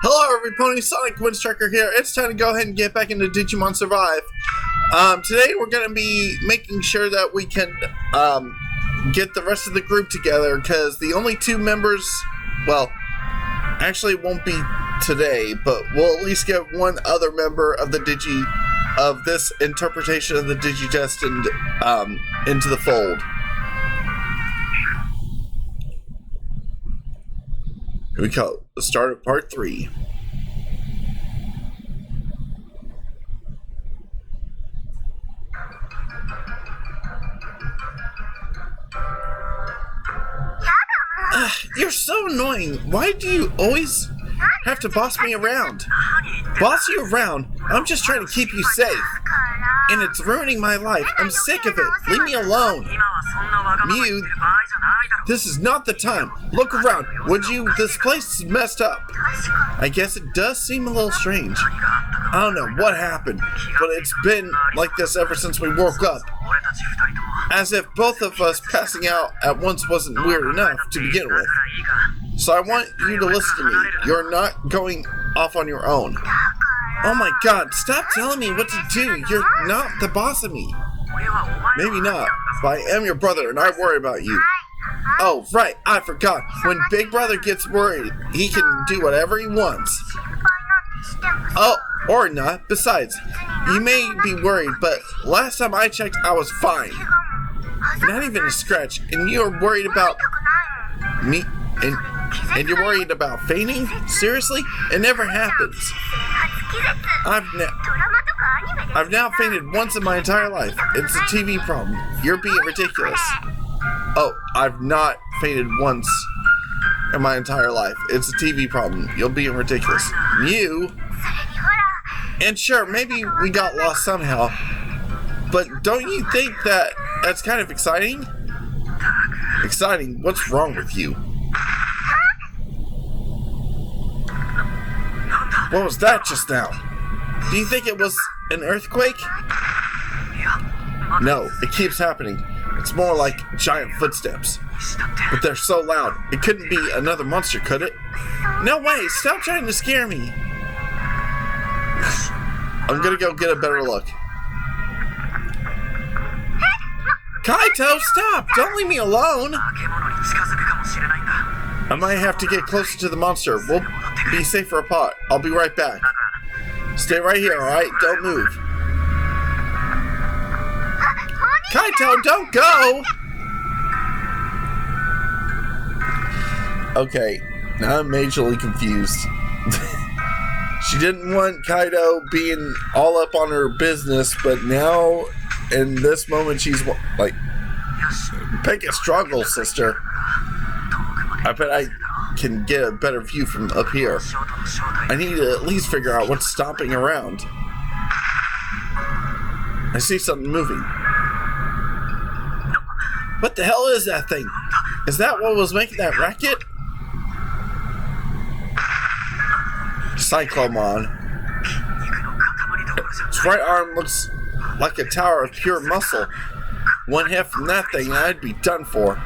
Hello everybody, Sonic Windstriker here. It's time to go ahead and get back into Digimon Survive. Today we're going to be making sure that we can get the rest of the group together, because the only two members, well, actually it won't be today, but we'll at least get one other member of the of this interpretation of the Digidestined into the fold. Here we go. Let's start at part 3. You're so annoying. Why do you always have to boss me around? Boss you around? I'm just trying to keep you safe. And it's ruining my life. I'm sick of it. Leave me alone. Mew, this is not the time. Look around, would you? This place is messed up. I guess it does seem a little strange. I don't know what happened, but it's been like this ever since we woke up. As if both of us passing out at once wasn't weird enough to begin with. So I want you to listen to me. You're not going off on your own. Oh my god, stop telling me what to do. You're not the boss of me. Maybe not, but I am your brother and I worry about you. Oh, right, I forgot. When Big Brother gets worried, he can do whatever he wants. Oh, or not. Besides, you may be worried, but last time I checked, I was fine. Not even a scratch, and you're worried about me, and you're worried about fainting? Seriously? It never happens. I've now fainted once in my entire life. It's a TV problem. You're being ridiculous. Oh, I've not fainted once in my entire life. It's a TV problem. You're being ridiculous. You? And sure, maybe we got lost somehow, but don't you think that that's kind of exciting? Exciting? What's wrong with you? What was that just now? Do you think it was an earthquake? No, it keeps happening. It's more like giant footsteps. But they're so loud. It couldn't be another monster, could it? No way! Stop trying to scare me! I'm gonna go get a better look. Kaito, stop! Don't leave me alone! I might have to get closer to the monster. We'll be safer apart. I'll be right back. Stay right here, alright? Don't move. Kaito, don't go! Okay, now I'm majorly confused. She didn't want Kaito being all up on her business, but now, in this moment, she's like, pick a struggle, sister. I bet I can get a better view from up here. I need to at least figure out what's stomping around. I see something moving. What the hell is that thing? Is that what was making that racket? Cyclomon. Its right arm looks like a tower of pure muscle. One hit from that thing and I'd be done for.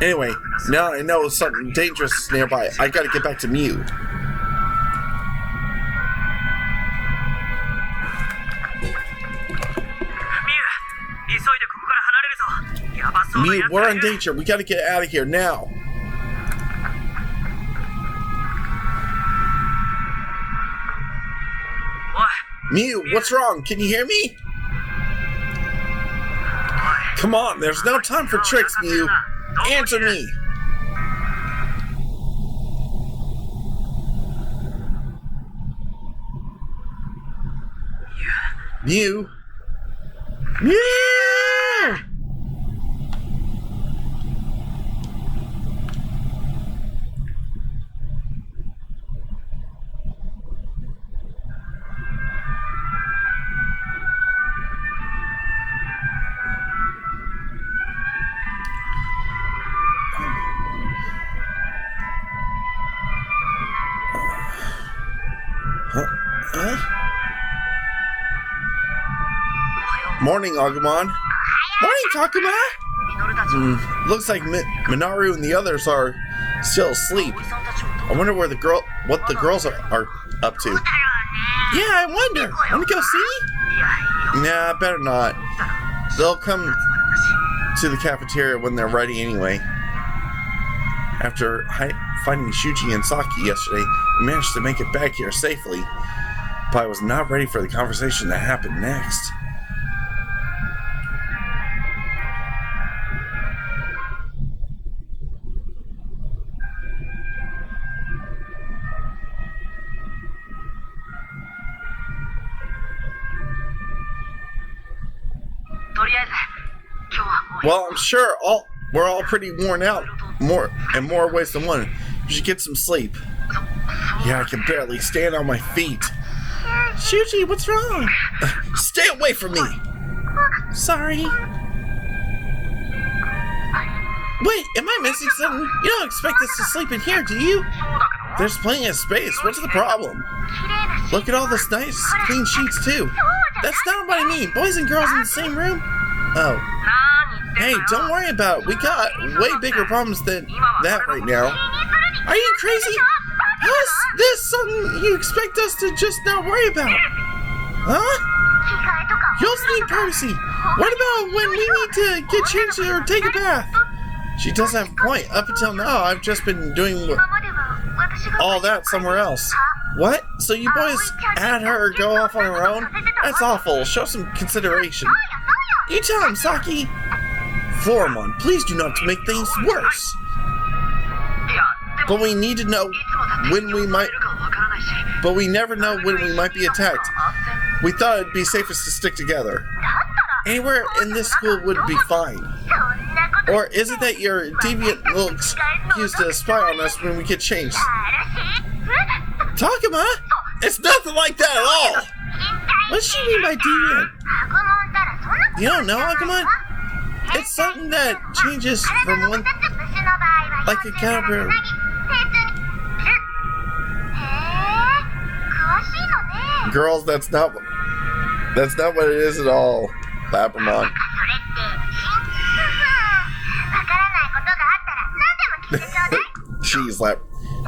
Anyway, now I know something dangerous is nearby. I gotta get back to Mew. Mew, we're in danger. We gotta get out of here now. Mew, what's wrong? Can you hear me? Come on, there's no time for tricks, Mew. Answer me. Mew. Mew! Morning, Agumon. Morning, Takuma. Looks like Minaru and the others are still asleep. I wonder what the girls are up to. Yeah, I wonder. Want to go see? Nah, better not. They'll come to the cafeteria when they're ready anyway. After finding Shuji and Saki yesterday, we managed to make it back here safely. But I was not ready for the conversation that happened next. Well, I'm sure we're all pretty worn out, in more ways than one. You should get some sleep. Yeah, I can barely stand on my feet. Shuji, what's wrong? Stay away from me! Sorry. Wait, am I missing something? You don't expect us to sleep in here, do you? There's plenty of space. What's the problem? Look at all this nice, clean sheets, too. That's not what I mean. Boys and girls in the same room? Oh. Hey, don't worry about it. We got way bigger problems than that right now. Are you crazy? How's this something you expect us to just not worry about? Huh? You also need privacy. What about when we need to get changed or take a bath? She does have a point. Up until now, I've just been doing all that somewhere else. What? So you boys had her go off on her own? That's awful. Show some consideration. You tell him, Saki. Floramon, please do not make things worse. But we need to know when we might... But we never know when we might be attacked. We thought it'd be safest to stick together. Anywhere in this school would be fine. Or is it that your deviant little excuse to spy on us when we get changed? Takuma? It's nothing like that at all! What does she mean by deviant? You don't know, Agumon? It's something that changes from one... like a caterpillar. Girls, that's not what it is at all. Lapramon. Jeez, Lap.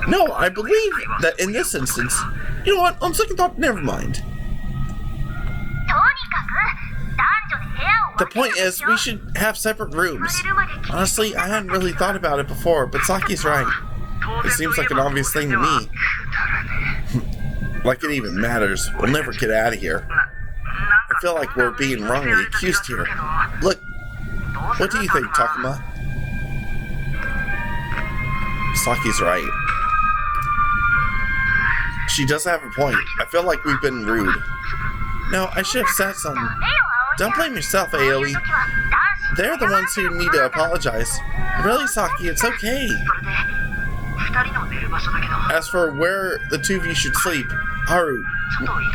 No, I believe that in this instance... You know what? On second thought, never mind. The point is, we should have separate rooms. Honestly, I hadn't really thought about it before, but Saki's right. It seems like an obvious thing to me. Like it even matters. We'll never get out of here. I feel like we're being wrongly accused here. Look, what do you think, Takuma? Saki's right. She does have a point. I feel like we've been rude. No, I should have said something. Don't blame yourself, Aoi. They're the ones who need to apologize. Really, Saki, it's okay. As for where the two of you should sleep, Haru,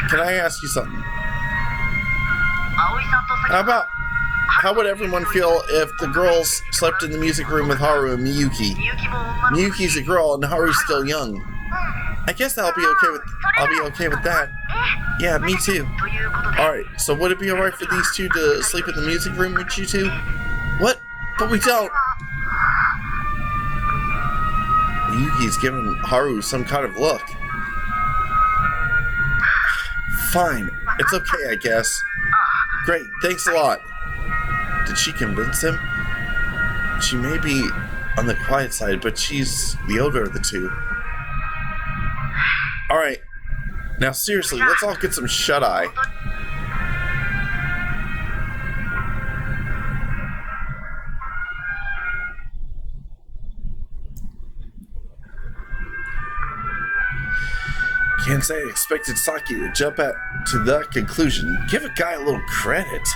can I ask you something? How would everyone feel if the girls slept in the music room with Haru and Miyuki? Miyuki's a girl and Haru's still young. I guess I'll be okay with that. Yeah, me too. Alright, so would it be alright for these two to sleep in the music room with you two? What? But we don't. Miyuki's giving Haru some kind of look. Fine. It's okay, I guess. Great, thanks a lot. Did she convince him? She may be on the quiet side, but she's the older of the two. Alright. Now seriously, let's all get some shut-eye. Can't say I expected Saki to jump to that conclusion. Give a guy a little credit.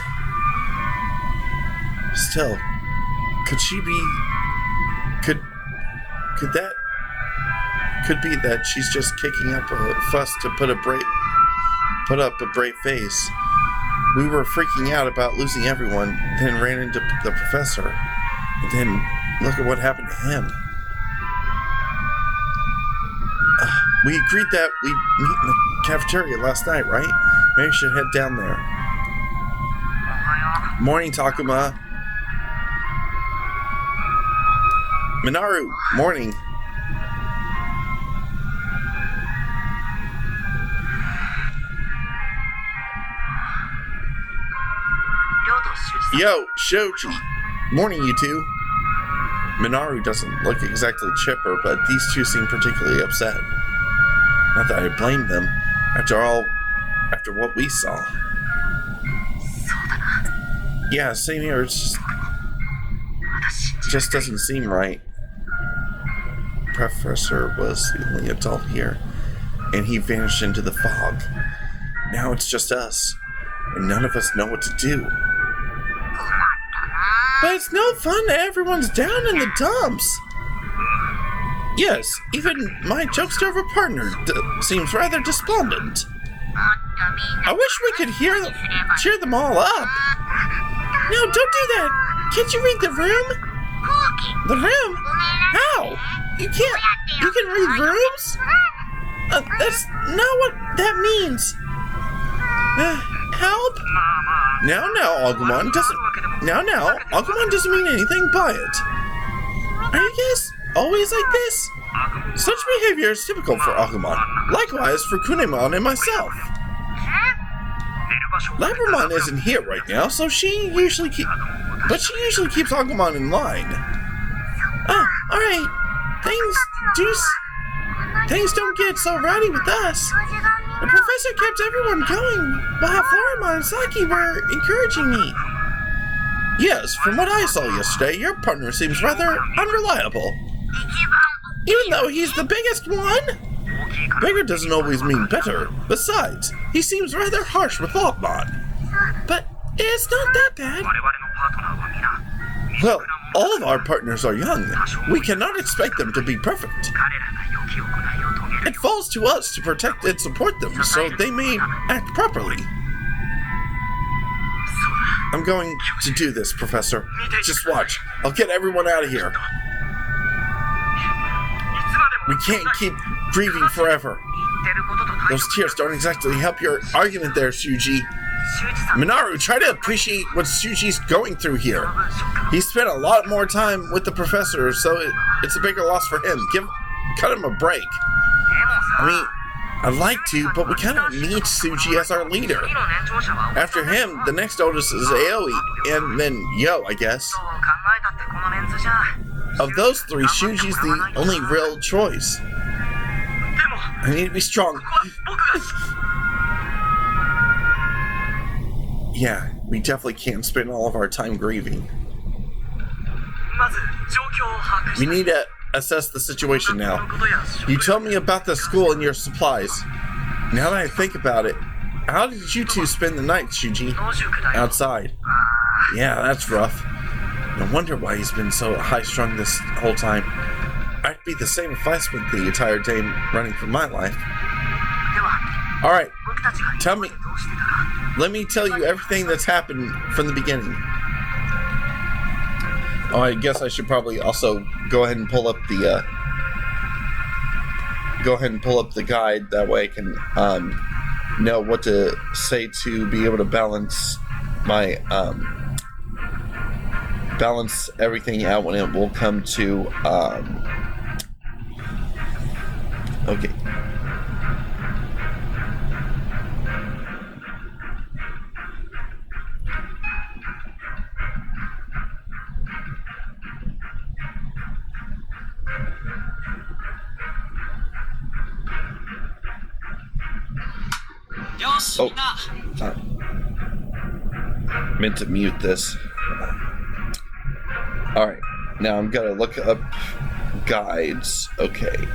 Still, could she be... Could be that she's just kicking up a fuss to put up a brave face. We were freaking out about losing everyone, then ran into the professor. And then look at what happened to him. We agreed that we'd meet in the cafeteria last night, right? Maybe we should head down there. Morning, Takuma. Minaru, morning. Yo, Shoji. Morning, you two. Minaru doesn't look exactly chipper, but these two seem particularly upset. Not that I blame them. After what we saw. Yeah, same here. It just doesn't seem right. Professor was the only adult here, and he vanished into the fog. Now it's just us, and none of us know what to do. But it's no fun that everyone's down in the dumps. Yes, even my jokester of a partner seems rather despondent. I wish we could cheer them all up. No, don't do that. Can't you read the room? The room? How? You can read rooms? That's not what that means. Help? Now, Agumon doesn't mean anything by it. Are you guys always like this? Such behavior is typical for Agumon. Likewise for Kunemon and myself. Labramon isn't here right now, so she usually keeps Agumon in line. Oh, alright. Things don't get so rowdy with us. The professor kept everyone going while Floramon and Saki were encouraging me. Yes, from what I saw yesterday, your partner seems rather unreliable. Even though he's the biggest one? Bigger doesn't always mean better. Besides, he seems rather harsh with Agumon. But it's not that bad. Well, all of our partners are young. We cannot expect them to be perfect. It falls to us to protect and support them so they may act properly. I'm going to do this, Professor. Just watch. I'll get everyone out of here. We can't keep grieving forever. Those tears don't exactly help your argument there, Shuji. Minaru, try to appreciate what Shuji's going through here. He spent a lot more time with the professor, so it's a bigger loss for him. Cut him a break. I mean, I'd like to, but we kind of need Shuji as our leader. After him, the next oldest is Aoi, and then Yo, I guess. Of those three, Shuji's the only real choice. I need to be strong. Yeah, we definitely can't spend all of our time grieving. We need to assess the situation now. You told me about the school and your supplies. Now that I think about it, how did you two spend the night, Shuji? Outside. Yeah, that's rough. No wonder why he's been so high-strung this whole time. I'd be the same if I spent the entire day running for my life. Alright, let me tell you everything that's happened from the beginning. Oh, I guess I should probably also go ahead and pull up the guide. That way I can know what to say to be able to balance my balance everything out when it will come to okay. Oh, meant to mute this. Alright, now I'm gonna look up guides. Okay.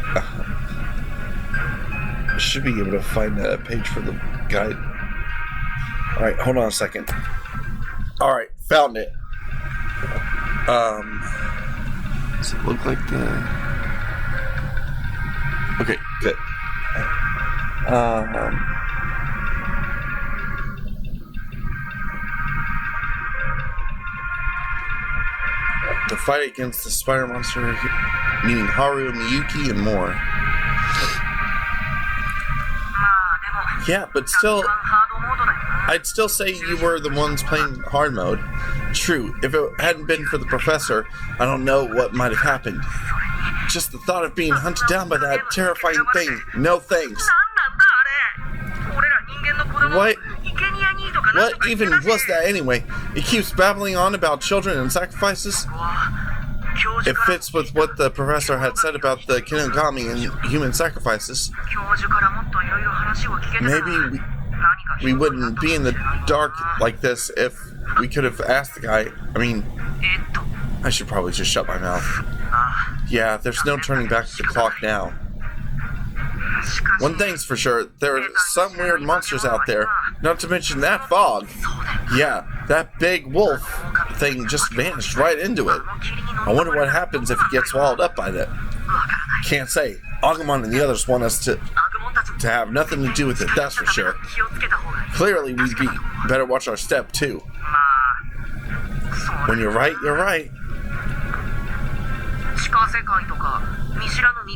Should be able to find a page for the guide. Alright, hold on a second. Alright, found it. Does it look like the... Okay, good. The fight against the spider monster, meaning Haru, Miyuki, and more. Yeah, but still, I'd still say you were the ones playing hard mode. True, if it hadn't been for the professor, I don't know what might have happened. Just the thought of being hunted down by that terrifying thing. No thanks. What even was that anyway? It keeps babbling on about children and sacrifices. It fits with what the professor had said about the Kinogami and human sacrifices. Maybe we wouldn't be in the dark like this if we could have asked the guy. I mean, I should probably just shut my mouth. Yeah, there's no turning back the clock now. One thing's for sure, there are some weird monsters out there, not to mention that fog. Yeah, that big wolf thing just vanished right into it. I wonder what happens if it gets swallowed up by that. Can't say. Agumon and the others want us to have nothing to do with it, that's for sure. Clearly, we'd better watch our step, too. When you're right, you're right.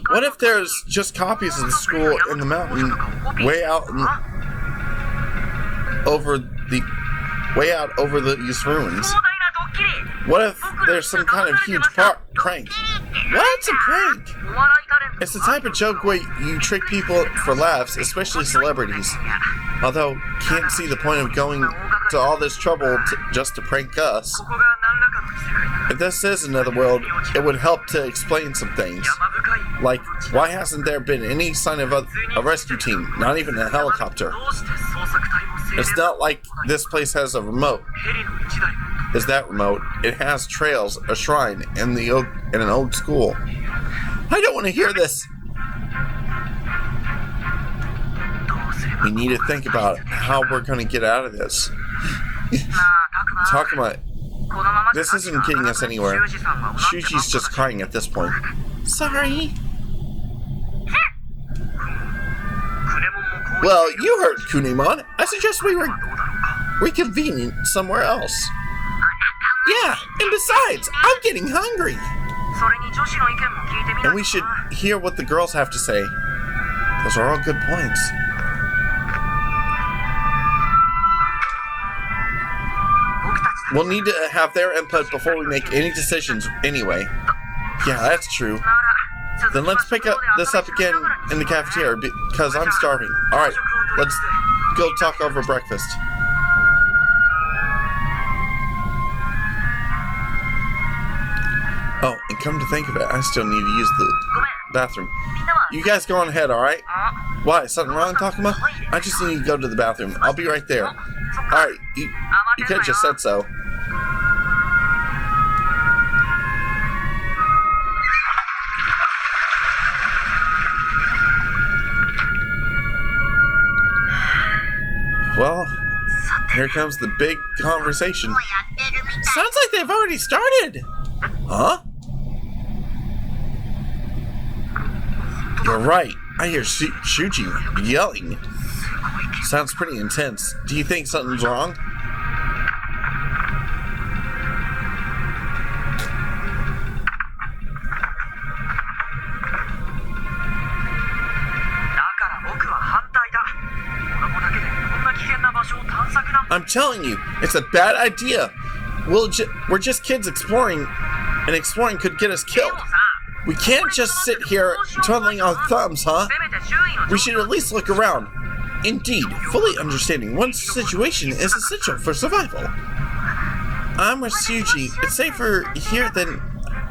What if there's just copies of the school in the mountain way out over these ruins? What if there's some kind of huge prank? What's a prank? It's the type of joke where you trick people for laughs, especially celebrities. Although, can't see the point of going to all this trouble just to prank us. If this is another world, it would help to explain some things. Like, why hasn't there been any sign of a rescue team, not even a helicopter? It's not like this place has a remote. Is that remote? It has trails, a shrine, and an old school. I don't want to hear this. We need to think about how we're going to get out of this. Takuma, this isn't getting us anywhere. Shuji's just crying at this point. Sorry. Well, you heard Kunemon. I suggest we reconvene somewhere else. Yeah, and besides, I'm getting hungry. And we should hear what the girls have to say. Those are all good points. We'll need to have their input before we make any decisions anyway. Yeah, that's true. Then let's pick this up again in the cafeteria because I'm starving. Alright, let's go talk over breakfast. Oh, and come to think of it, I still need to use the bathroom. You guys go on ahead, alright? Why, something wrong, Takuma? I just need to go to the bathroom. I'll be right there. Alright, you could have just said so. Well, here comes the big conversation. Sounds like they've already started. Huh? You're right. I hear Shuji yelling. Sounds pretty intense. Do you think something's wrong? I'm telling you, it's a bad idea. We're just kids exploring, and exploring could get us killed. We can't just sit here twiddling our thumbs, huh? We should at least look around. Indeed, fully understanding one's situation is essential for survival. I'm with Shuji. It's safer here than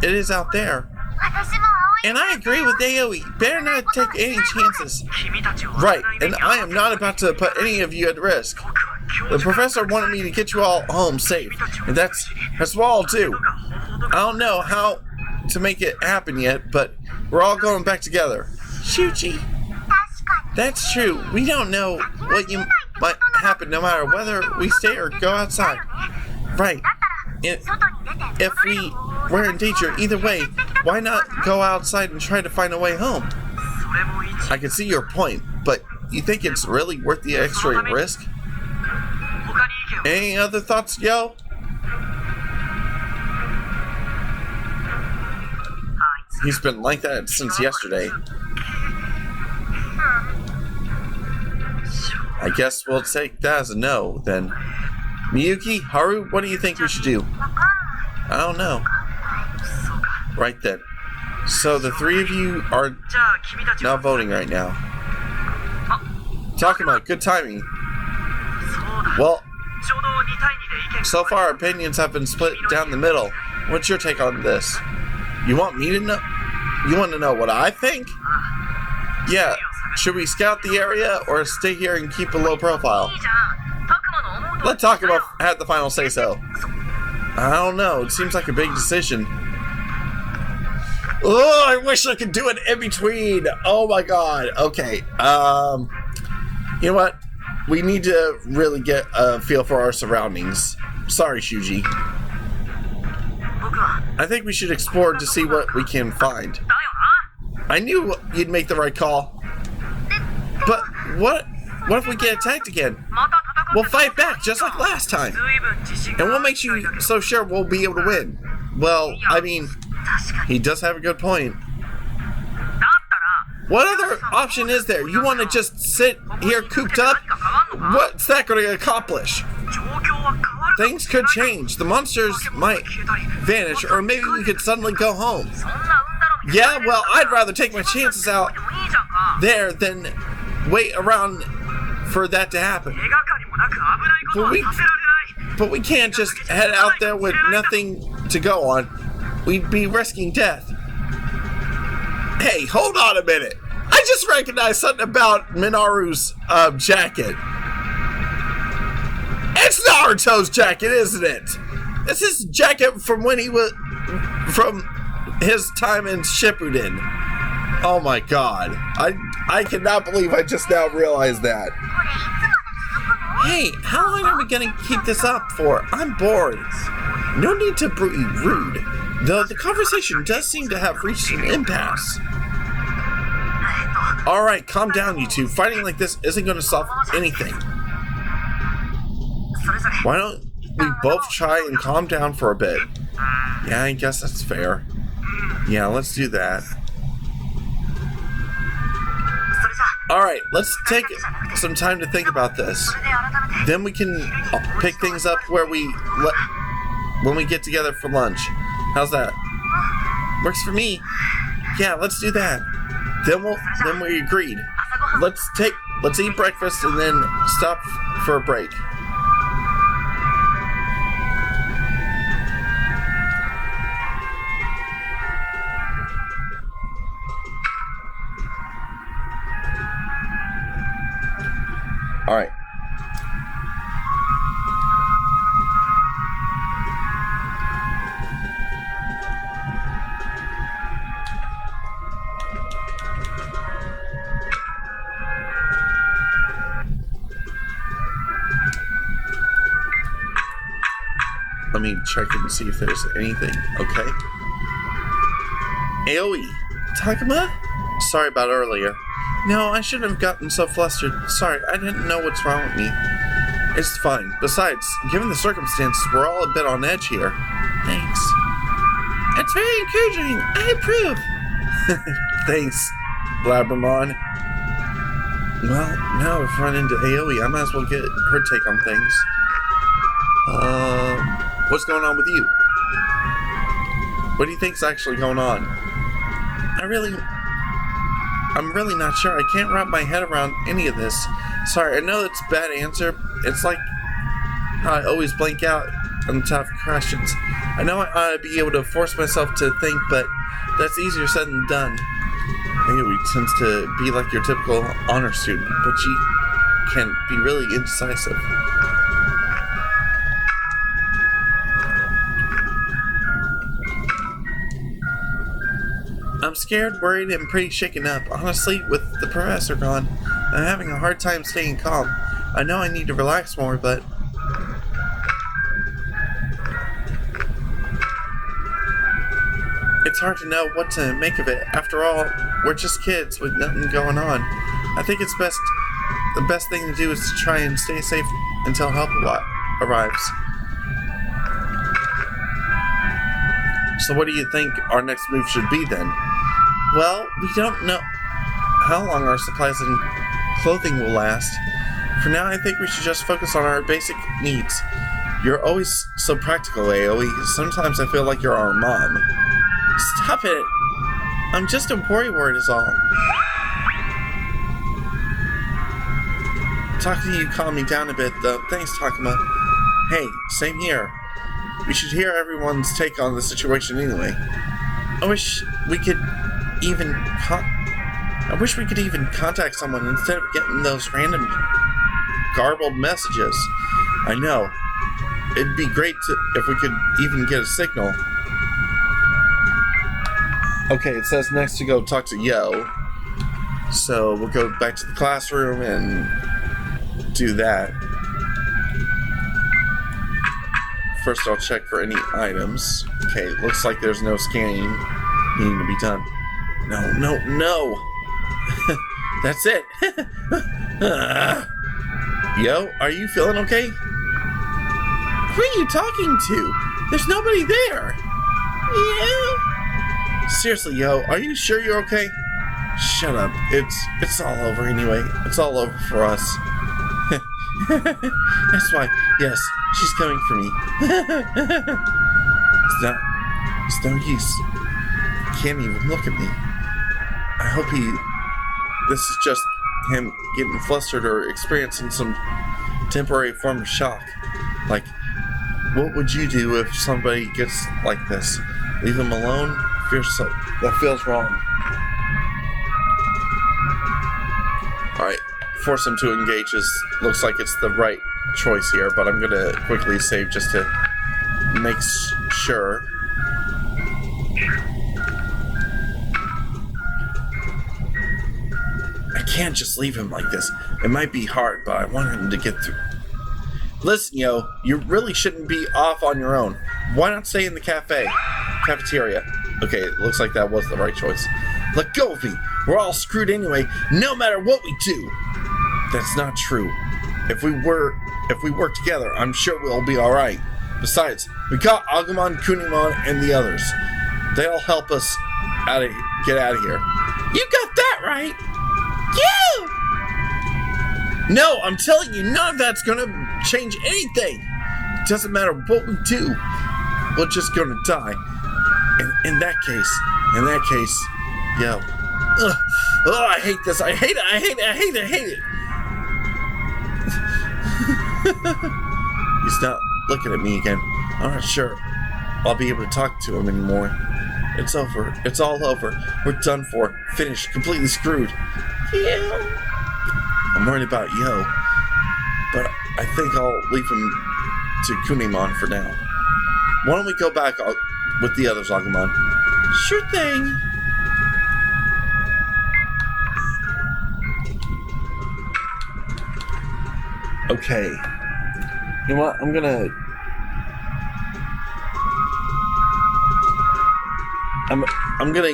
it is out there. And I agree with Aoi. Better not take any chances. Right, and I am not about to put any of you at risk. The professor wanted me to get you all home safe, and that's what I'll do. I don't know how to make it happen yet, but we're all going back together. Shuji. That's true. We don't know what might happen no matter whether we stay or go outside. Right. If we were in danger either way, why not go outside and try to find a way home? I can see your point, but you think it's really worth the extra risk? Any other thoughts, yo? He's been like that since yesterday. I guess we'll take that as a no, then. Miyuki, Haru, what do you think we should do? I don't know. Right then. So the three of you are now voting right now. Talking about good timing. Well, so far our opinions have been split down the middle. What's your take on this? You want me to know? You want to know what I think? Yeah. Should we scout the area or stay here and keep a low profile? Let Takuma have the final say-so. I don't know. It seems like a big decision. Oh, I wish I could do it in between. Oh my god. Okay. You know what? We need to really get a feel for our surroundings. Sorry, Shuji. I think we should explore to see what we can find. I knew you'd make the right call. But what if we get attacked again? We'll fight back just like last time. And what makes you so sure we'll be able to win? Well, I mean, he does have a good point. What other option is there? You want to just sit here cooped up? What's that going to accomplish? Things could change. The monsters might vanish, or maybe we could suddenly go home. Yeah, well, I'd rather take my chances out there than wait around for that to happen. But we can't just head out there with nothing to go on. We'd be risking death. Hey, hold on a minute. I just recognized something about Minaru's jacket. It's Naruto's jacket, isn't it? It's his jacket from when he was from his time in Shippuden. Oh my god. I cannot believe I just now realized that. Hey, how long are we gonna keep this up for? I'm bored. No need to be rude, though the conversation does seem to have reached an impasse. Alright, calm down, you two. Fighting like this isn't gonna solve anything. Why don't we both try and calm down for a bit? Yeah, I guess that's fair. Yeah, let's do that. Alright, let's take some time to think about this. Then we can pick things up when we get together for lunch. How's that? Works for me. Yeah, let's do that. Then we agreed. Let's eat breakfast and then stop for a break. All right. Let me check and see if there's anything. Okay. AoE. Takuma? Sorry about earlier. No, I shouldn't have gotten so flustered. Sorry, I didn't know what's wrong with me. It's fine. Besides, given the circumstances, we're all a bit on edge here. Thanks. It's very encouraging. I approve. Thanks, Blabbermon. Well, now we've run into AoE. I might as well get her take on things. What's going on with you? What do you think's actually going on? I'm really not sure. I can't wrap my head around any of this. Sorry, I know it's a bad answer. It's like how I always blank out on tough questions. I know I ought to be able to force myself to think, but that's easier said than done. Anyway, tends to be like your typical honor student, but she can be really indecisive. I'm scared, worried, and pretty shaken up. Honestly, with the professor gone, I'm having a hard time staying calm. I know I need to relax more, but... it's hard to know what to make of it. After all, we're just kids with nothing going on. I think it's the best thing to do is to try and stay safe until help arrives. So what do you think our next move should be then? Well, we don't know how long our supplies and clothing will last. For now, I think we should just focus on our basic needs. You're always so practical, Aoi. Sometimes I feel like you're our mom. Stop it! I'm just a worrywart is all. Talking to you calmed me down a bit, though. Thanks, Takuma. Hey, same here. We should hear everyone's take on the situation anyway. I wish we could even contact someone instead of getting those random garbled messages. I know. It'd be great if we could even get a signal. Okay, it says next to go talk to Yo. So we'll go back to the classroom and do that. First I'll check for any items. Okay, looks like there's no scanning needing to be done. No. That's it. Yo, are you feeling okay? Who are you talking to? There's nobody there. Yeah. Seriously, Yo, are you sure you're okay? Shut up. It's all over anyway. It's all over for us. That's why, yes, she's coming for me. It's no use. He can't even look at me. I hope this is just him getting flustered or experiencing some temporary form of shock. Like, what would you do if somebody gets like this? Leave him alone? That feels wrong. Alright, force him to engage looks like it's the right choice here, but I'm gonna quickly save just to make sure. I can't just leave him like this. It might be hard, but I want him to get through. Listen, Yo, you really shouldn't be off on your own. Why not stay in the cafeteria? Okay, it looks like that was the right choice. Let go of me. We're all screwed anyway, no matter what we do. That's not true. If we work together, I'm sure we'll be all right. Besides, we got Agumon, Kunimon, and the others. They'll help us get out of here. You got that right. You! No, I'm telling you, none of that's gonna change anything. It doesn't matter what we do. We're just gonna die. And in that case, Yo. Ugh. Oh, I hate this. I hate it. He's not looking at me again. I'm not sure I'll be able to talk to him anymore. It's over. It's all over. We're done for. Finished. Completely screwed. Yeah. I'm worried about Yo, but I think I'll leave him to Kunimon for now. Why don't we go back with the others, Agumon? Sure thing. Okay. You know what? I'm gonna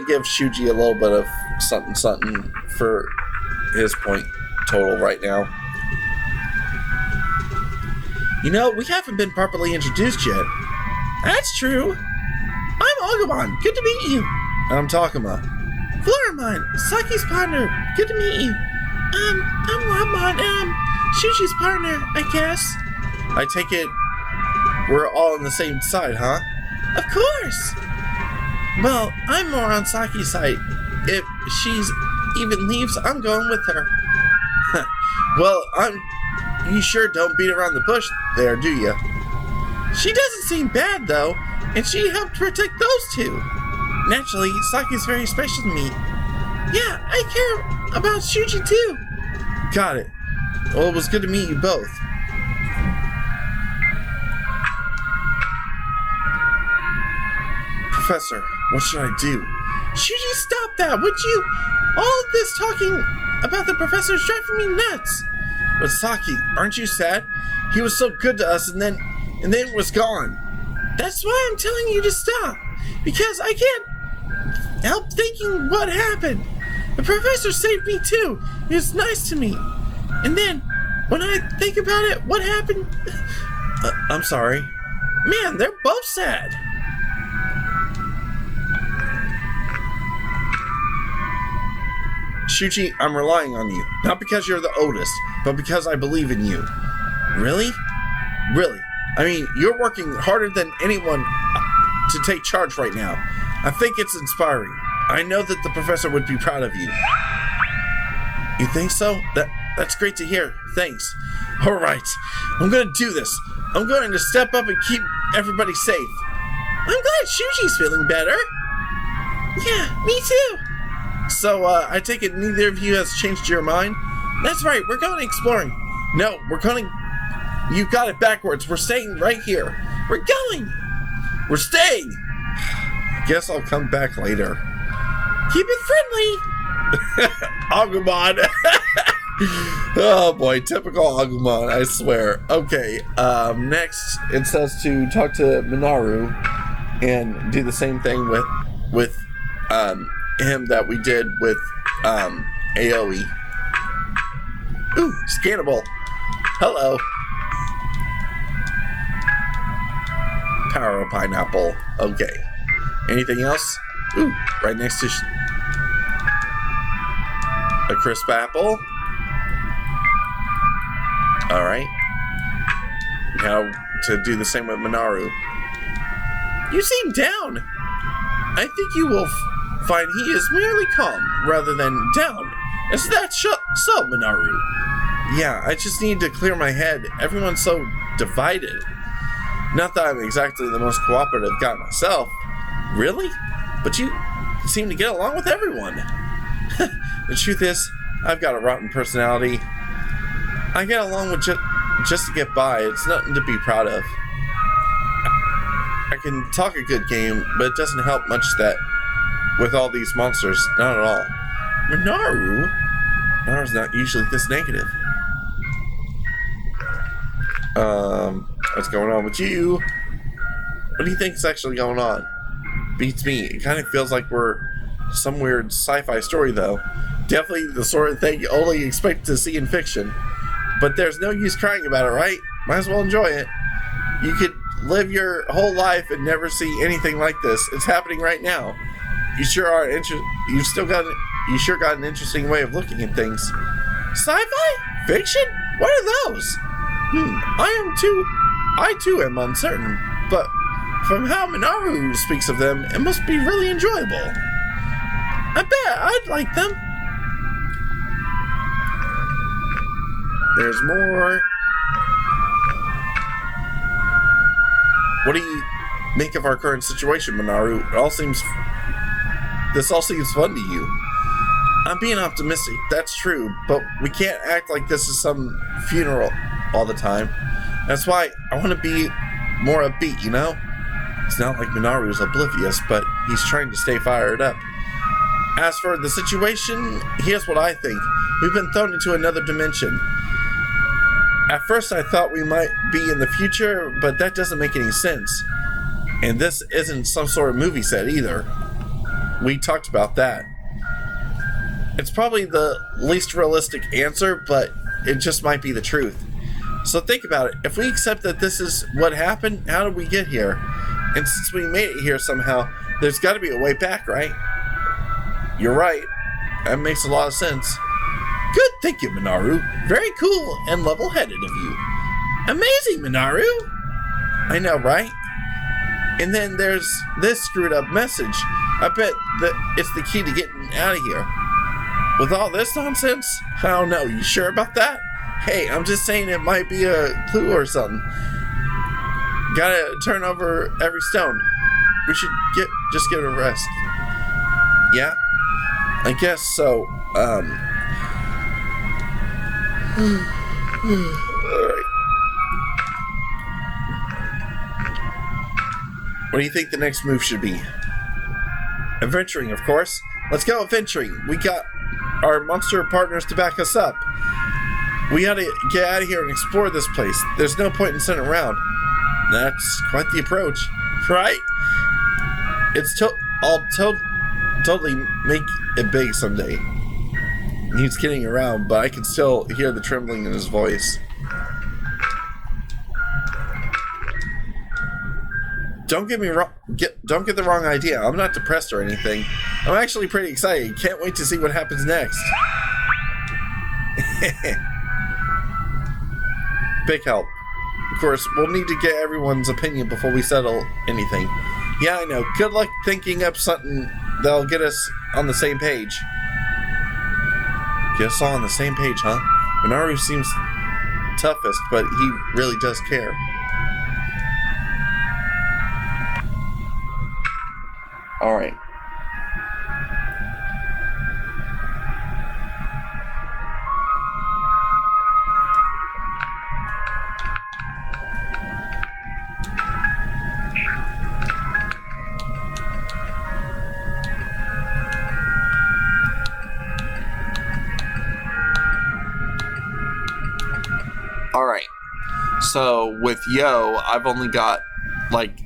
give Shuji a little bit of something for his point total right now. You know, we haven't been properly introduced yet. That's true. I'm Agumon. Good to meet you. I'm Takuma. Floramon, Saki's partner. Good to meet you. I'm Labmon. Shuji's partner, I guess. I take it we're all on the same side, huh? Of course. Well, I'm more on Saki's side. If she's even leaves, I'm going with her. Well, you sure don't beat around the bush there, do you? She doesn't seem bad, though, and she helped protect those two. Naturally, Saki's very special to me. Yeah, I care about Shuji, too. Got it. Well, it was good to meet you both. Professor, what should I do? Shuji, stop that, would you? All of this talking about the professor is driving me nuts. But Saki, aren't you sad? He was so good to us and then was gone. That's why I'm telling you to stop. Because I can't help thinking what happened. The professor saved me too. He was nice to me. And then, when I think about it, what happened? I'm sorry. Man, they're both sad. Shuji, I'm relying on you. Not because you're the oldest, but because I believe in you. Really? Really? I mean, you're working harder than anyone to take charge right now. I think it's inspiring. I know that the professor would be proud of you. You think so? That's great to hear. Thanks. All right. I'm going to do this. I'm going to step up and keep everybody safe. I'm glad Shuji's feeling better. Yeah, me too. So, I take it neither of you has changed your mind? That's right, we're going exploring. No, we're going... You got it backwards. We're staying right here. We're going. We're staying. Guess I'll come back later. Keep it friendly. Agumon. Oh boy, typical Agumon, I swear. Okay, next it says to talk to Minaru and do the same thing with him that we did with Aoi. Ooh, scannable. Hello. Power of pineapple. Okay. Anything else? Ooh, right next to a crisp apple. Alright. Now to do the same with Minaru. You seem down. I think you will find he is merely calm rather than down. Is that so, Minaru? Yeah, I just need to clear my head. Everyone's so divided. Not that I'm exactly the most cooperative guy myself. Really? But you seem to get along with everyone. The truth is, I've got a rotten personality. I get along with just to get by. It's nothing to be proud of. I can talk a good game, but it doesn't help much that with all these monsters. Not at all. Minaru? Minaru's not usually this negative. What's going on with you? What do you think's actually going on? Beats me. It kind of feels like we're some weird sci-fi story, though. Definitely the sort of thing you only expect to see in fiction. But there's no use crying about it, right? Might as well enjoy it. You could live your whole life and never see anything like this. It's happening right now. You sure are you sure got an interesting way of looking at things. Sci-fi? Fiction? What are those? I too am uncertain, but from how Minaru speaks of them, it must be really enjoyable. I bet I'd like them. There's more. What do you make of our current situation, Minaru? This all seems fun to you. I'm being optimistic, that's true, but we can't act like this is some funeral all the time. That's why I want to be more upbeat, you know? It's not like Minaru's oblivious, but he's trying to stay fired up. As for the situation, here's what I think. We've been thrown into another dimension. At first I thought we might be in the future, but that doesn't make any sense. And this isn't some sort of movie set either. We talked about that. It's probably the least realistic answer, but it just might be the truth. So think about it. If we accept that this is what happened, how did we get here? And since we made it here somehow, there's got to be a way back, right? You're right. That makes a lot of sense. Good thinking, Minaru. Very cool and level-headed of you. Amazing, Minaru. I know, right? And then there's this screwed up message. I bet that it's the key to getting out of here. With all this nonsense? I don't know. You sure about that? Hey, I'm just saying it might be a clue or something. Gotta turn over every stone. We should just give it a rest. Yeah? I guess so. Alright. What do you think the next move should be? Adventuring, of course. Let's go adventuring. We got our monster partners to back us up. We gotta get out of here and explore this place. There's no point in sitting around. That's quite the approach, right? I'll totally make it big someday. He's kidding around, but I can still hear the trembling in his voice. Don't get the wrong idea. I'm not depressed or anything. I'm actually pretty excited. Can't wait to see what happens next. Big help. Of course, we'll need to get everyone's opinion before we settle anything. Yeah, I know. Good luck thinking up something that'll get us on the same page. Get us all on the same page, huh? Minoru seems toughest, but he really does care. Alright. Alright. So, with Yo, I've only got, like,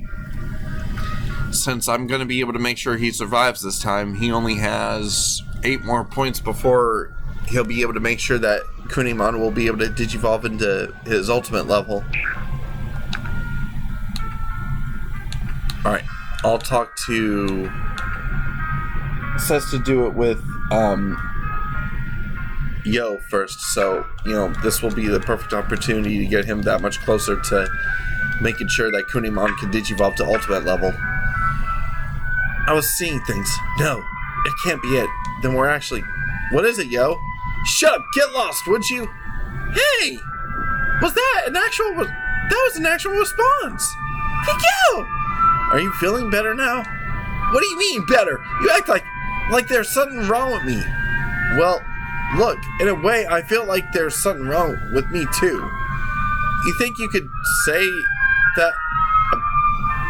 since I'm going to be able to make sure he survives this time, he only has 8 more points before he'll be able to make sure that Kunimon will be able to digivolve into his ultimate level. Alright, I'll talk to... It says to do it with, Yo first, so, you know, this will be the perfect opportunity to get him that much closer to making sure that Kunimon can digivolve to ultimate level. I was seeing things. No, it can't be it. Then we're actually... What is it, Yo? Shut up! Get lost, would you? Hey! Was that an actual... That was an actual response! Hey, Yo! Are you feeling better now? What do you mean, better? You act like there's something wrong with me. Well, look, in a way, I feel like there's something wrong with me, too. You think you could say that...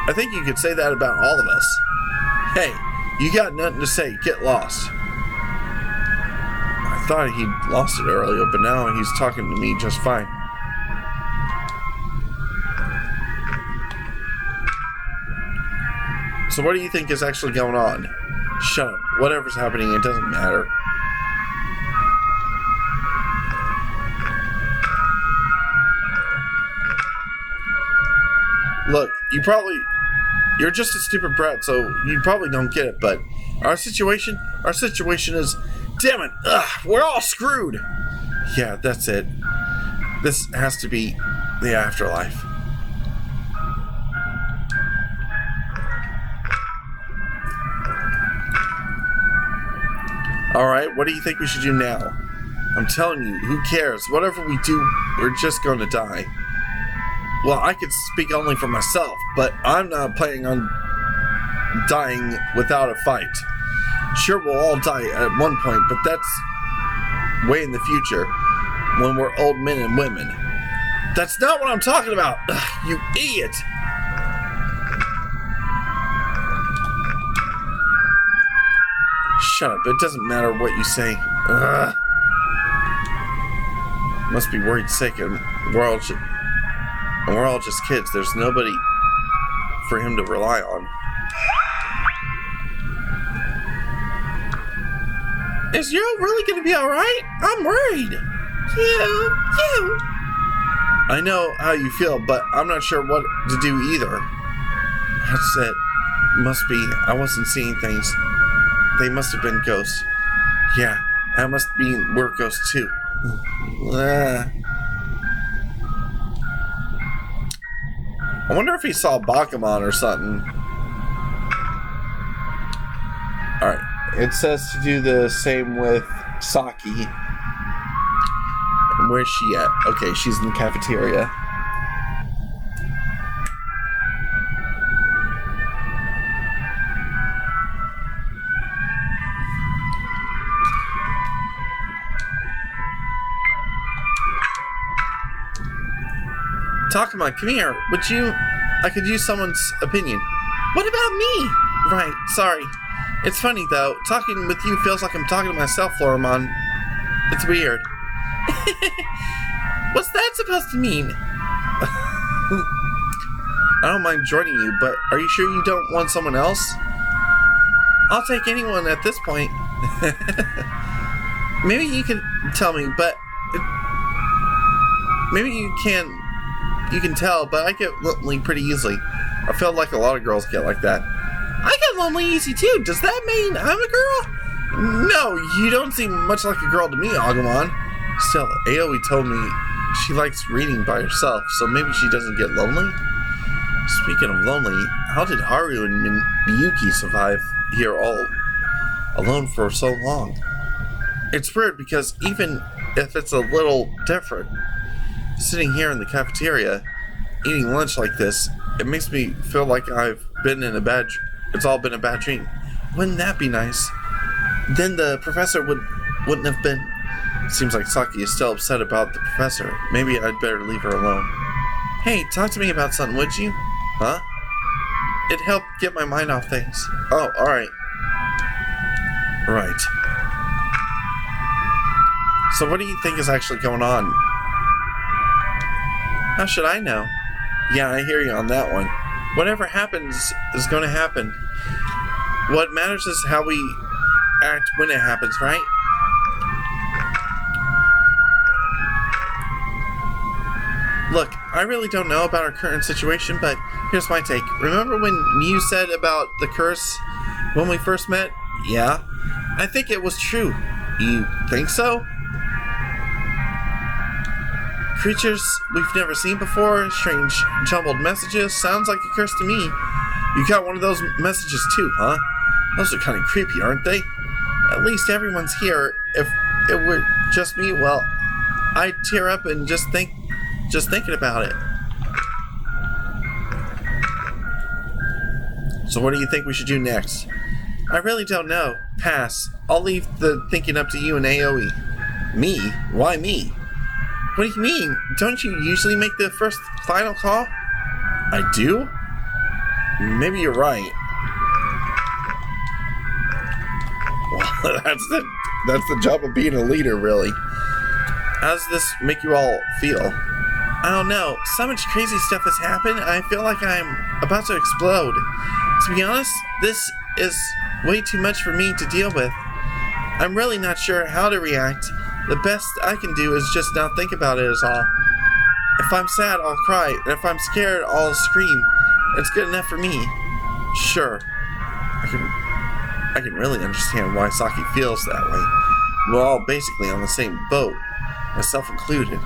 I think you could say that about all of us. Hey, you got nothing to say. Get lost. I thought he'd lost it earlier, but now he's talking to me just fine. So what do you think is actually going on? Shut up. Whatever's happening, it doesn't matter. Look, you're just a stupid brat, so you probably don't get it, but our situation is, damn it, we're all screwed. Yeah, that's it. This has to be the afterlife. Alright, what do you think we should do now? I'm telling you, who cares? Whatever we do, we're just going to die. Well, I could speak only for myself, but I'm not planning on dying without a fight. Sure, we'll all die at one point, but that's way in the future, when we're old men and women. That's not what I'm talking about! Ugh, you idiot! Shut up, it doesn't matter what you say. Ugh. Must be worried sick, and we're all just kids. There's nobody for him to rely on. Is Yo really gonna be alright? I'm worried. You. I know how you feel, but I'm not sure what to do either. That's it. Must be. I wasn't seeing things. They must have been ghosts. Yeah, that must mean we're ghosts too. I wonder if he saw Bakuman or something. Alright, it says to do the same with Saki. Where's she at? Okay, she's in the cafeteria. Takuma, come here. I could use someone's opinion. What about me? Right, sorry. It's funny, though. Talking with you feels like I'm talking to myself, Floramon. It's weird. What's that supposed to mean? I don't mind joining you, but are you sure you don't want someone else? I'll take anyone at this point. Maybe you can tell me, but... Maybe you can tell, but I get lonely pretty easily. I feel like a lot of girls get like that. I get lonely easy too. Does that mean I'm a girl? No, you don't seem much like a girl to me, Agumon. Still, Aoi told me she likes reading by herself, so maybe she doesn't get lonely? Speaking of lonely, how did Haru and Miyuki survive here all alone for so long? It's weird because even if it's a little different, sitting here in the cafeteria, eating lunch like this, it makes me feel like it's all been a bad dream. Wouldn't that be nice? Then the professor wouldn't have been. Seems like Saki is still upset about the professor. Maybe I'd better leave her alone. Hey, talk to me about something, would you? Huh? It helped get my mind off things. Oh, alright. Right. So what do you think is actually going on? How should I know? Yeah, I hear you on that one. Whatever happens is going to happen. What matters is how we act when it happens, right? Look, I really don't know about our current situation, but here's my take. Remember when you said about the curse when we first met? Yeah. I think it was true. You think so? Creatures we've never seen before, strange jumbled messages, sounds like a curse to me. You got one of those messages too, huh? Those are kind of creepy, aren't they? At least everyone's here. If it were just me, well, I'd tear up and just thinking about it. So what do you think we should do next? I really don't know. Pass. I'll leave the thinking up to you and Aoi. Me? Why me? What do you mean? Don't you usually make the first final call? I do? Maybe you're right. Well, that's the job of being a leader, really. How does this make you all feel? I don't know. So much crazy stuff has happened, I feel like I'm about to explode. To be honest, this is way too much for me to deal with. I'm really not sure how to react. The best I can do is just not think about it is all. If I'm sad, I'll cry, and if I'm scared, I'll scream. It's good enough for me. Sure. I can really understand why Saki feels that way. We're all basically on the same boat, myself included.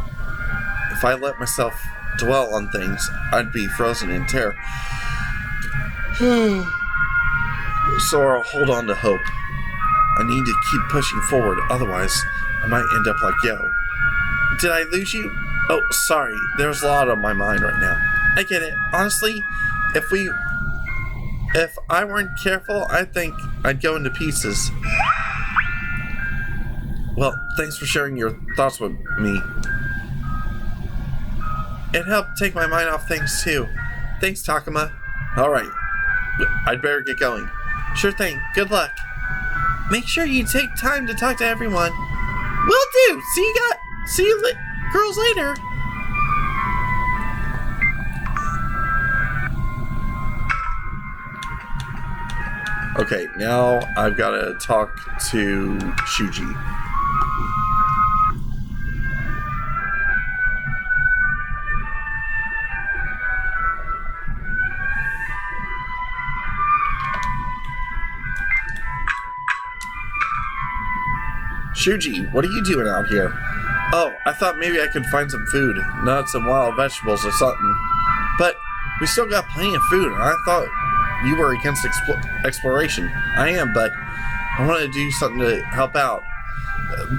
If I let myself dwell on things, I'd be frozen in terror. So I'll hold on to hope. I need to keep pushing forward, otherwise I might end up like Yo. Did I lose you? Oh, sorry. There's a lot on my mind right now. I get it. Honestly, if I weren't careful, I think I'd go into pieces. Well, thanks for sharing your thoughts with me. It helped take my mind off things too. Thanks, Takuma. Alright. I'd better get going. Sure thing. Good luck. Make sure you take time to talk to everyone. Will do. See you girls later. Okay, now I've got to talk to Shuji. Shuji, what are you doing out here? Oh, I thought maybe I could find some food, nuts and wild vegetables or something. But we still got plenty of food, and I thought you were against exploration. I am, but I want to do something to help out.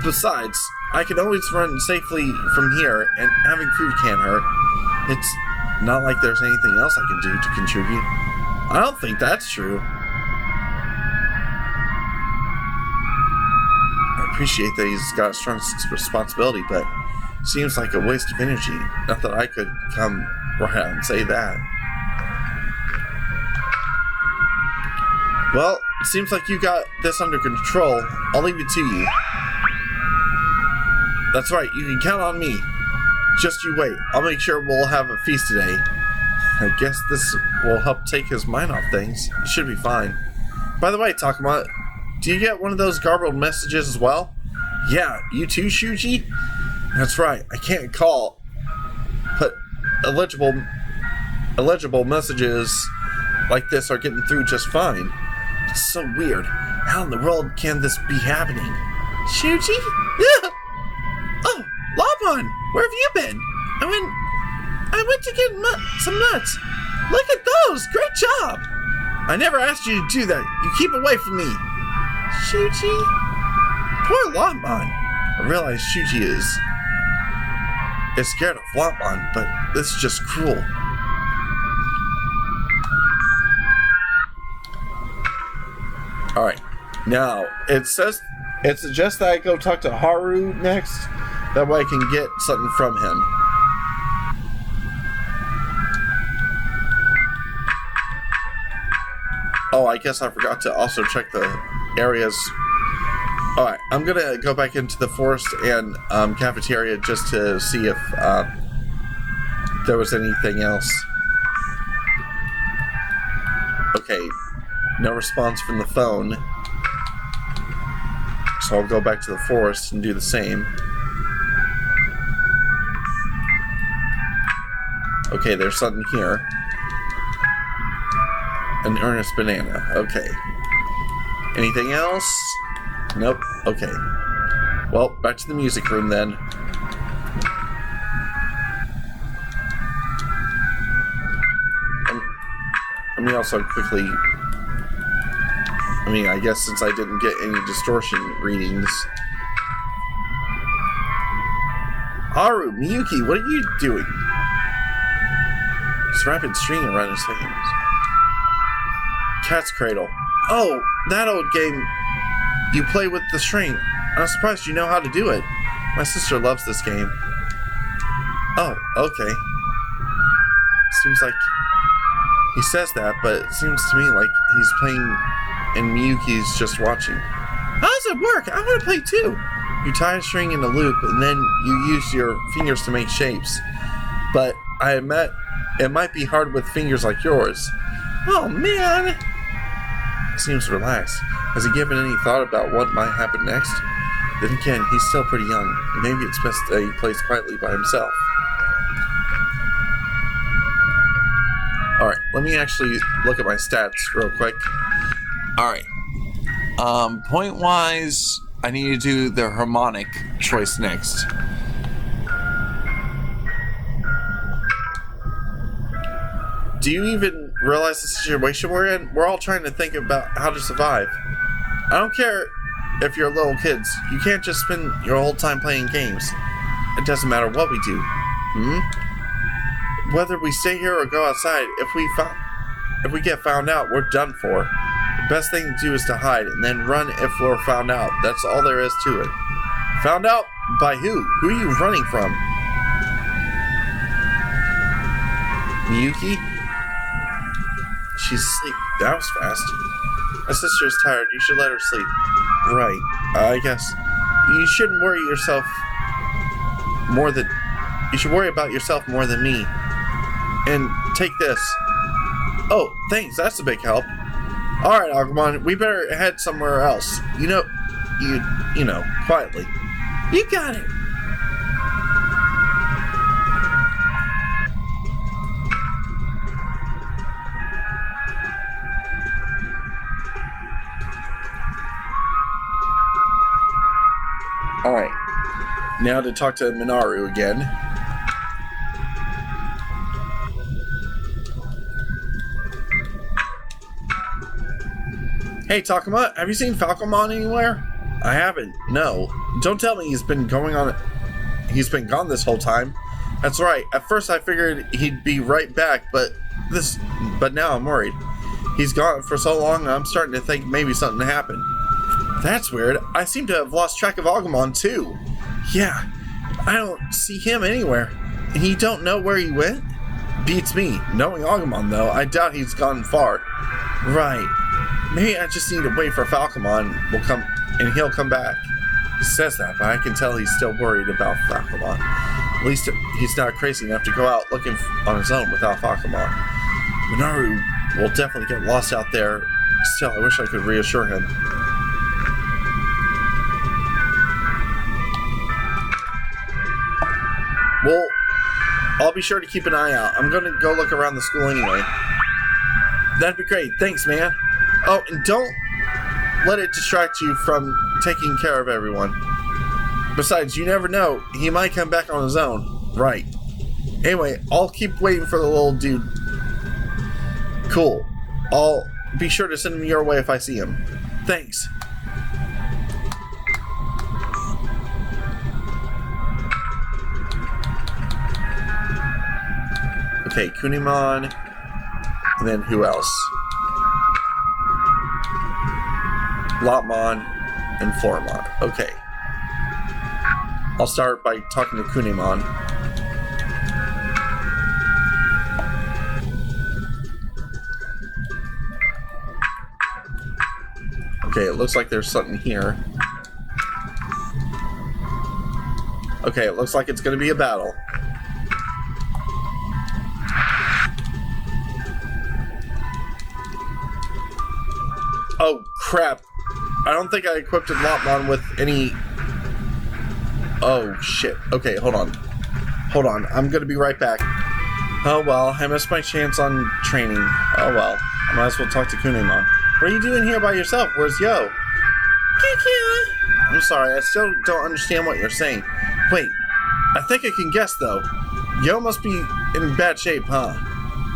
Besides, I can always run safely from here, and having food can't hurt. It's not like there's anything else I can do to contribute. I don't think that's true. I appreciate that he's got a strong responsibility, but it seems like a waste of energy. Not that I could come right out and say that. Well, it seems like you got this under control. I'll leave it to you. That's right, you can count on me. Just you wait. I'll make sure we'll have a feast today. I guess this will help take his mind off things. It should be fine. By the way, Takuma, do you get one of those garbled messages as well? Yeah, you too, Shuji? That's right, I can't call. But illegible messages like this are getting through just fine. It's so weird. How in the world can this be happening? Shuji? Yeah. Oh, Lobon, where have you been? I went to get some nuts. Look at those! Great job! I never asked you to do that. You keep away from me. Shuji? Poor Lobon. I realize Shuji is scared of Lobon, but this is just cruel. Alright, now it suggests that I go talk to Haru next. That way I can get something from him. Oh, I guess I forgot to also check the areas. Alright, I'm gonna go back into the forest and cafeteria just to see if there was anything else. Okay, no response from the phone. So I'll go back to the forest and do the same. Okay, there's something here. An earnest banana. Okay. Anything else? Nope. Okay. Well, back to the music room then. Let me also quickly... I guess since I didn't get any distortion readings. Haru, Miyuki, what are you doing? He's wrapping string around his hands. Cat's Cradle. Oh, that old game you play with the string. I'm surprised you know how to do it. My sister loves this game. Oh, okay. Seems like he says that, but it seems to me like he's playing and Miyuki's just watching. How does it work? I want to play too. You tie a string in a loop and then you use your fingers to make shapes. But I admit it might be hard with fingers like yours. Oh man! Seems relaxed. Has he given any thought about what might happen next? Then again, he's still pretty young. Maybe it's best that he plays quietly by himself. Alright, let me actually look at my stats real quick. Alright. Point-wise, I need to do the harmonic choice next. Do you even realize the situation we're in? We're all trying to think about how to survive. I don't care if you're little kids. You can't just spend your whole time playing games. It doesn't matter what we do. Whether we stay here or go outside, if we get found out, we're done for. The best thing to do is to hide and then run if we're found out. That's all there is to it. Found out? By who? Who are you running from? Miyuki? She's asleep. That was fast. My sister is tired. You should let her sleep. Right. I guess. You shouldn't worry yourself more than... You should worry about yourself more than me. And take this. Oh, thanks. That's a big help. Alright, Agumon. We better head somewhere else. You know, quietly. You got it. Alright, now to talk to Minaru again. Hey Takuma, have you seen Falcomon anywhere? I haven't, no. Don't tell me he's been gone this whole time. That's right, at first I figured he'd be right back, but now I'm worried. He's gone for so long I'm starting to think maybe something happened. That's weird. I seem to have lost track of Agumon too. Yeah, I don't see him anywhere. And you don't know where he went? Beats me. Knowing Agumon though, I doubt he's gone far. Right. Maybe I just need to wait for Falcomon and he'll come back. He says that, but I can tell he's still worried about Falcomon. At least he's not crazy enough to go out looking on his own without Falcomon. Minaru will definitely get lost out there. Still, I wish I could reassure him. Well, I'll be sure to keep an eye out. I'm going to go look around the school anyway. That'd be great. Thanks, man. Oh, and don't let it distract you from taking care of everyone. Besides, you never know. He might come back on his own. Right. Anyway, I'll keep waiting for the little dude. Cool. I'll be sure to send him your way if I see him. Thanks. Okay, Kunimon. And then who else? Lotmon and Floramon. Okay. I'll start by talking to Kunimon. Okay, it looks like there's something here. Okay, it looks like it's going to be a battle. Oh, crap. I don't think I equipped Lotmon with any... Oh, shit. Okay, hold on. Hold on. I'm going to be right back. Oh, well. I missed my chance on training. Oh, well. I might as well talk to Kunimon. What are you doing here by yourself? Where's Yo? I'm sorry. I still don't understand what you're saying. Wait. I think I can guess, though. Yo must be in bad shape, huh?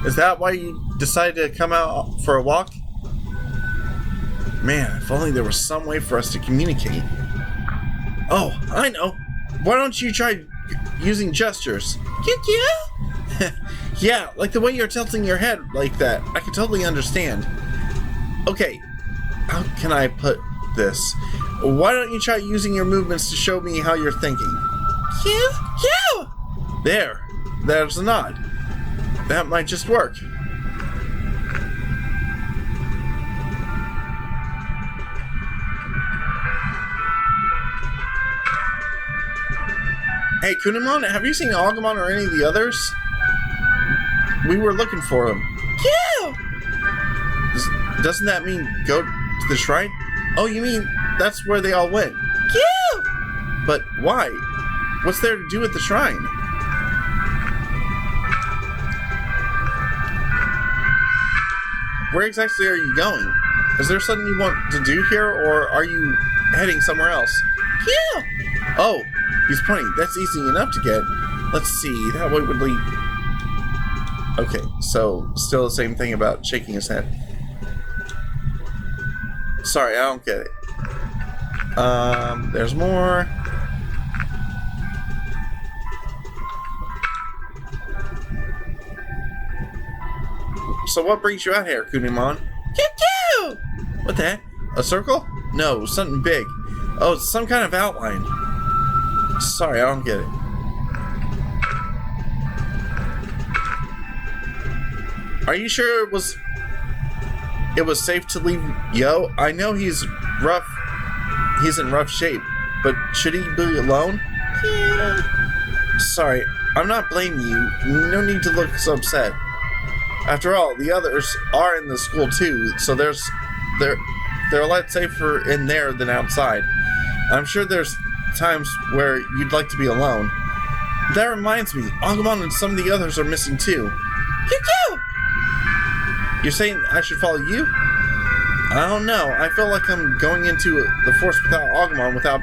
Is that why you decided to come out for a walk? Man, if only there was some way for us to communicate. Oh, I know. Why don't you try using gestures? Yeah, like the way you're tilting your head like that. I can totally understand. Okay, how can I put this? Why don't you try using your movements to show me how you're thinking? There's a nod. That might just work. Hey, Kunimon, have you seen Agumon or any of the others? We were looking for them. Doesn't that mean go to the shrine? Oh, you mean that's where they all went? But why? What's there to do at the shrine? Where exactly are you going? Is there something you want to do here, or are you heading somewhere else? Oh, he's pointing. That's easy enough to get. Let's see. That way would lead... Okay, so still the same thing about shaking his head. Sorry, I don't get it. There's more. So what brings you out here, Kunimon? What the heck? A circle? No, something big. Oh, it's some kind of outline. Sorry, I don't get it. Are you sure it was safe to leave Yo? I know he's rough. He's in rough shape, but should he be alone? Sorry, I'm not blaming you. No need to look so upset. After all, the others are in the school too, so they're a lot safer in there than outside. I'm sure there's times where you'd like to be alone. That reminds me, Agumon and some of the others are missing too. You're saying I should follow you? I don't know. I feel like I'm going into the forest without Agumon without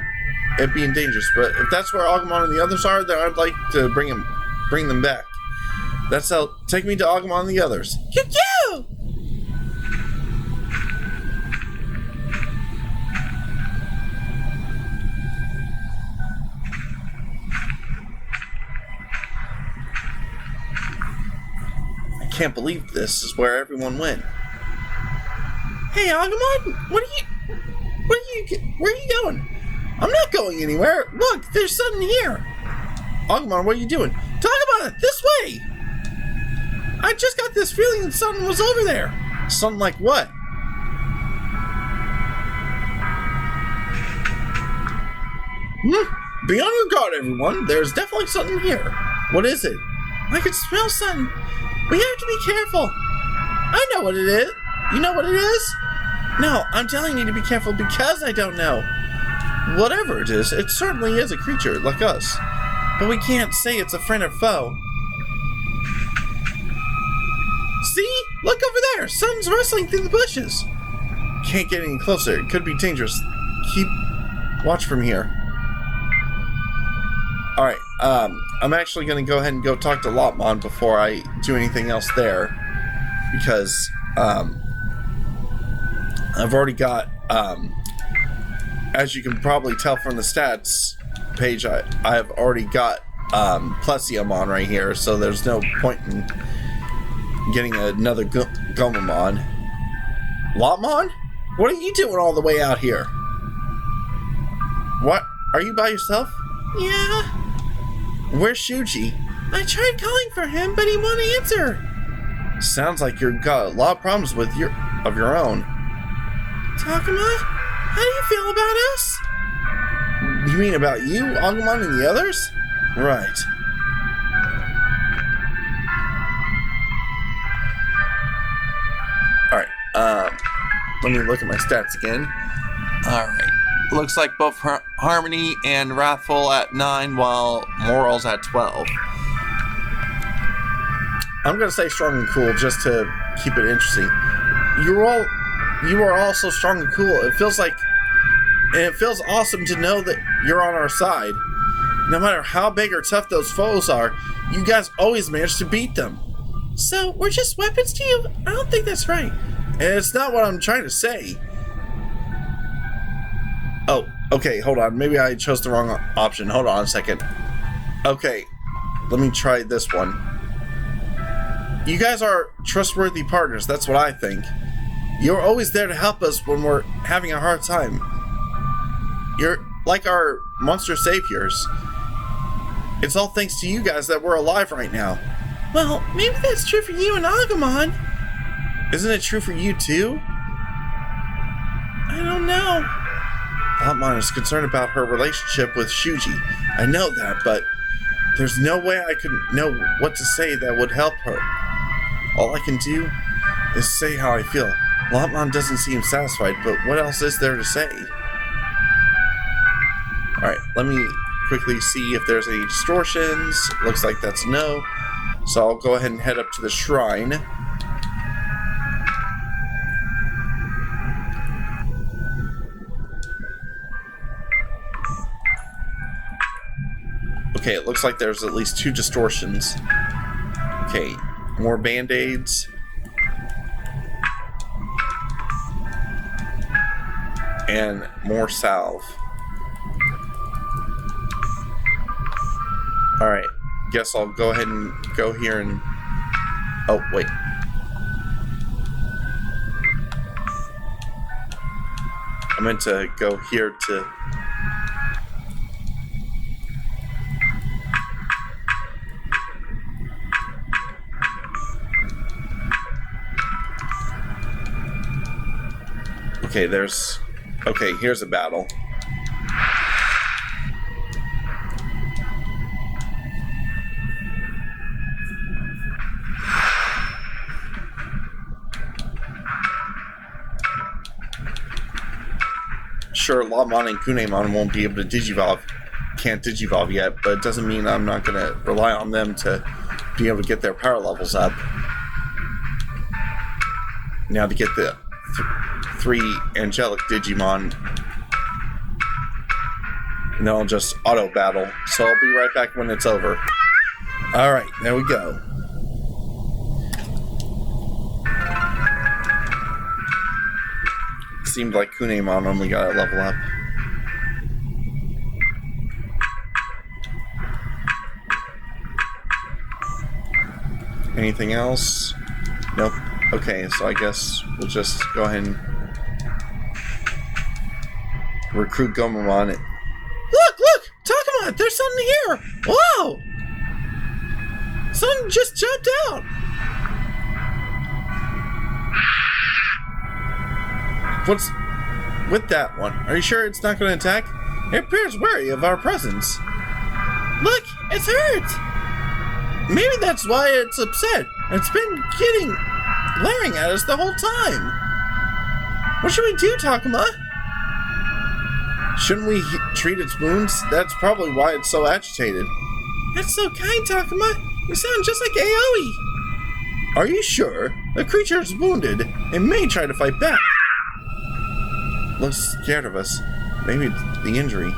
it being dangerous. But if that's where Agumon and the others are, then I'd like to bring them back. That's how. Take me to Agumon and the others. I can't believe this is where everyone went. Hey, Agumon, where are you going? I'm not going anywhere. Look, there's something here. Agumon, what are you doing? Talk about it. This way. I just got this feeling that something was over there. Something like what? Be on your guard, everyone. There's definitely something here. What is it? I can smell something. We have to be careful. I know what it is. You know what it is? No, I'm telling you to be careful because I don't know. Whatever it is, it certainly is a creature like us. But we can't say it's a friend or foe. See? Look over there! Something's rustling through the bushes! Can't get any closer. It could be dangerous. Keep watch from here. Alright, I'm actually going to go ahead and go talk to Lopmon before I do anything else there. Because, I've already got, as you can probably tell from the stats page, I've already got, Plesiumon right here, so there's no point in getting another Gomamon. Lopmon? What are you doing all the way out here? What? Are you by yourself? Yeah. Where's Shuji? I tried calling for him, but he won't answer. Sounds like you've got a lot of problems with your own. Takuma, how do you feel about us? You mean about you, Agumon, and the others? Right. Alright, let me look at my stats again. Alright. Looks like both Harmony and Wrathful at 9, while Moral's at 12. I'm gonna say strong and cool just to keep it interesting. You are all so strong and cool. It feels awesome to know that you're on our side. No matter how big or tough those foes are, you guys always manage to beat them. So we're just weapons to you? I don't think that's right. And it's not what I'm trying to say. Oh, okay, hold on. Maybe I chose the wrong option. Hold on a second. Okay, let me try this one. You guys are trustworthy partners, that's what I think. You're always there to help us when we're having a hard time. You're like our monster saviors. It's all thanks to you guys that we're alive right now. Well, maybe that's true for you and Agumon. Isn't it true for you too? I don't know. Agumon is concerned about her relationship with Shuji. I know that, but there's no way I could know what to say that would help her. All I can do is say how I feel. Lopmon doesn't seem satisfied, but what else is there to say? Alright, let me quickly see if there's any distortions. Looks like that's no. So I'll go ahead and head up to the shrine. Okay, it looks like there's at least 2 distortions. Okay, more band-aids. And more salve. Alright, guess I'll go ahead and go here and... Oh, wait. I meant to go here to... Okay, there's... Okay, here's a battle. Sure, Lopmon and Kunemon won't be able to digivolve, can't digivolve yet, but it doesn't mean I'm not going to rely on them to be able to get their power levels up. Now to get the 3 angelic Digimon, and then I'll just auto battle. So I'll be right back when it's over. Alright, there we go. Seemed like Kunemon only got a level up. Anything else? Nope. Okay, so I guess we'll just go ahead and recruit Gomamon. Look! Takuma! There's something here! Whoa! Something just jumped out! What's with that one? Are you sure it's not going to attack? It appears wary of our presence. Look! It's hurt! Maybe that's why it's upset. It's been glaring at us the whole time. What should we do, Takuma? Shouldn't we treat its wounds? That's probably why it's so agitated. That's so kind, Takuma. You sound just like Aoi. Are you sure? The creature is wounded and may try to fight back. Looks scared of us. Maybe it's the injury.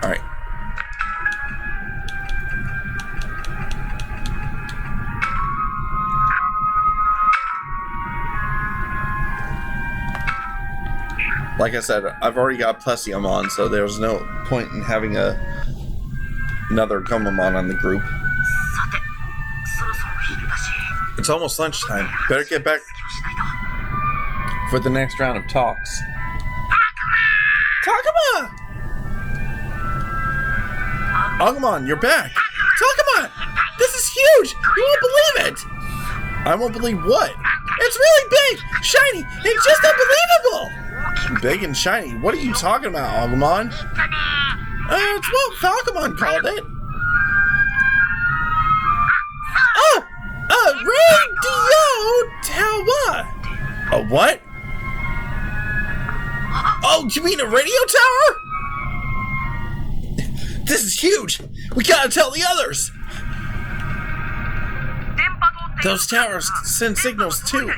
Alright. Like I said, I've already got Plesiomon, so there's no point in having another Gomamon on the group. It's almost lunchtime. Better get back for the next round of talks. Takuma! Agumon, you're back! Takuma! This is huge! You won't believe it! I won't believe what? It's really big, shiny, and just unbelievable! Big and shiny? What are you talking about, Agumon? It's what Falcomon called it. Radio Tower! A what? Oh, you mean a radio tower? This is huge! We gotta tell the others! Those towers send signals too.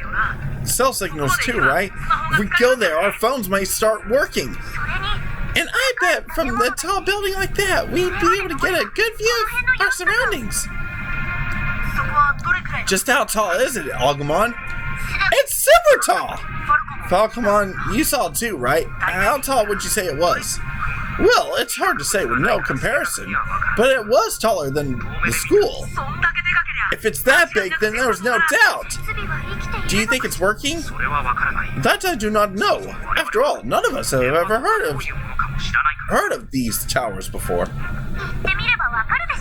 Cell signals too, right? If we go there, our phones might start working. And I bet from the tall building like that, we'd be able to get a good view of our surroundings. Just how tall is it, Agumon? It's super tall! Falcomon, you saw it too, right? How tall would you say it was? Well, it's hard to say with no comparison, but it was taller than the school. If it's that big, then there's no doubt. Do you think it's working? That I do not know. After all, none of us have ever heard of these towers before.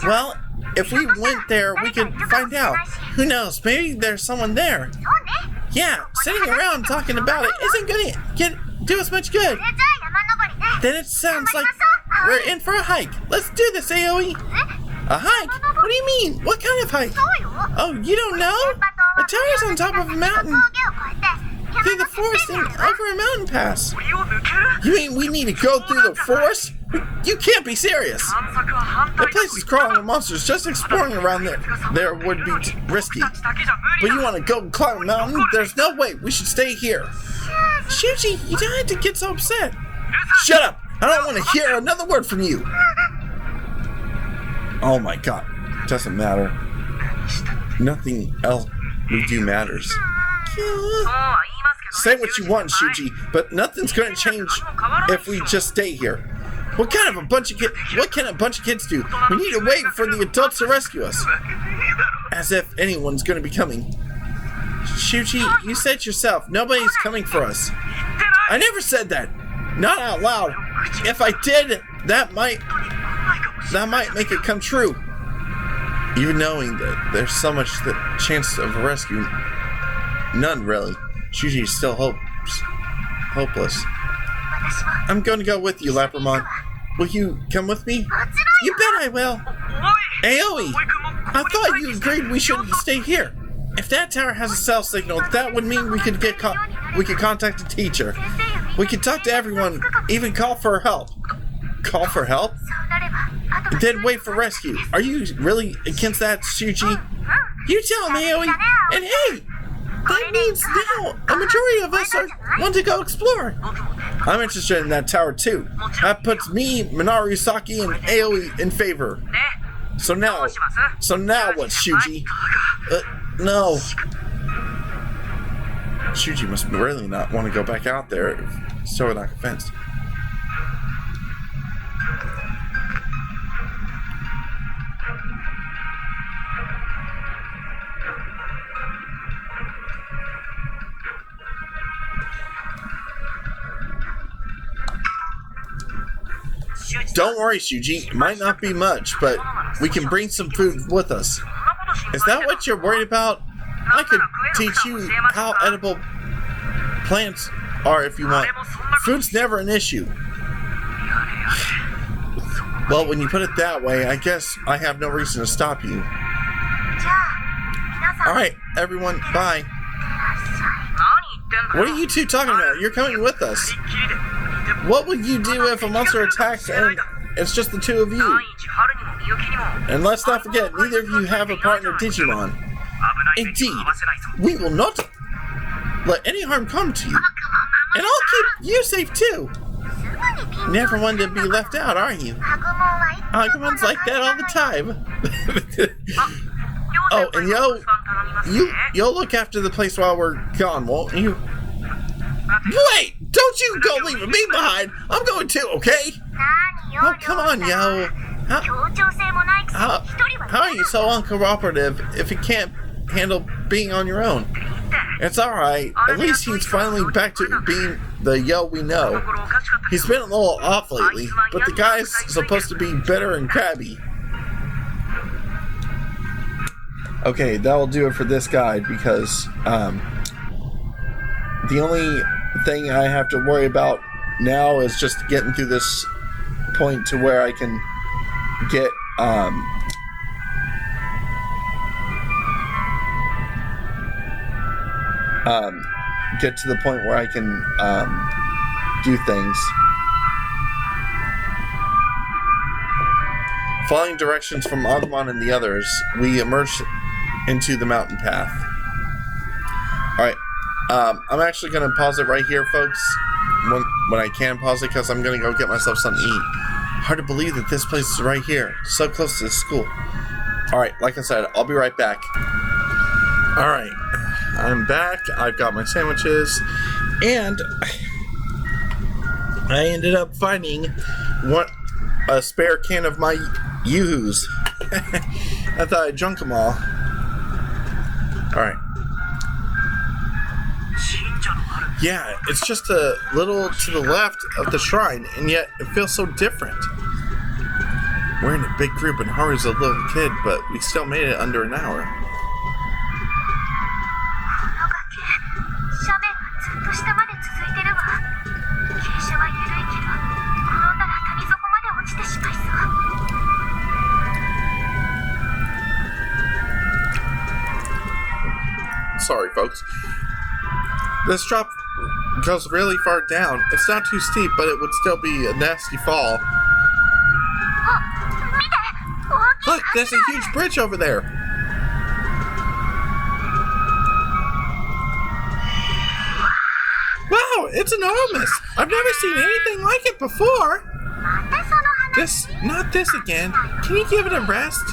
Well, if we went there, we could find out. Who knows? Maybe there's someone there. Yeah, sitting around talking about it isn't gonna do us much good. Then it sounds like we're in for a hike. Let's do this, AoE. A hike? What do you mean? What kind of hike? Oh, you don't know? A tower's on top of a mountain. Through the forest and over a mountain pass. You mean we need to go through the forest? You can't be serious. The place is crawling with monsters. Just exploring around there would be risky. But you want to go climb a mountain? There's no way. We should stay here. Shuji, you don't have to get so upset. Shut up. I don't want to hear another word from you. Oh my god. Doesn't matter. Nothing else we do matters. Say what you want, Shuji, but nothing's going to change if we just stay here. What can a bunch of kids do? We need to wait for the adults to rescue us. As if anyone's going to be coming. Shuji, you said yourself, nobody's coming for us. I never said that. Not out loud. If I did, that might make it come true. Even knowing that there's so much chance of a rescue, none really. Shuji still hopeless. I'm going to go with you, Lapramon. Will you come with me? You bet I will. AoE, I thought you agreed we shouldn't stay here. If that tower has a cell signal, that would mean we could contact a teacher. We could talk to everyone, even call for help. Call for help? Then wait for rescue. Are you really against that, Shuji? You tell him, AoE. And hey, that means now a majority of us want to go explore. I'm interested in that tower too. That puts me, Minaru, Saki, and AoE in favor. So now what, Shuji? No. Shuji must really not want to go back out there, so we're not convinced. Don't worry, Shuji. It might not be much, but we can bring some food with us. Is that what you're worried about? I could teach you how edible plants are if you want. Food's never an issue. Well, when you put it that way, I guess I have no reason to stop you. Alright, everyone, bye. What are you two talking about? You're coming with us. What would you do if a monster attacks and it's just the two of you? And let's not forget, neither of you have a partner Digimon. Indeed, we will not let any harm come to you. And I'll keep you safe too. Never one to be left out, are you? Agumon's like that all the time. Oh, and you'll look after the place while we're gone, won't you? Wait! Don't you go leaving me behind! I'm going too, okay? Oh, come on, Yo. How are you so uncooperative if you can't handle being on your own? It's alright. At least he's finally back to being the Yo we know. He's been a little off lately, but the guy's supposed to be bitter and crabby. Okay, that'll do it for this guide because the only thing I have to worry about now is just getting through this point to where I can get get to the point where I can do things. Following directions from Agumon and the others, we emerged into the mountain path. Alright, I'm actually going to pause it right here, folks, when I can pause it, because I'm going to go get myself something to eat. Hard to believe that this place is right here, so close to the school. Alright, like I said, I'll be right back. Alright, I'm back, I've got my sandwiches, and I ended up finding a spare can of my Yoo-hoos. I thought I drunk them all. Alright. Yeah, it's just a little to the left of the shrine, and yet it feels so different. We're in a big group and Haru's a little kid, but we still made it under an hour. Sorry, folks. This drop goes really far down. It's not too steep, but it would still be a nasty fall. Look, there's a huge bridge over there. Wow, it's enormous. I've never seen anything like it before. Not this again. Can you give it a rest?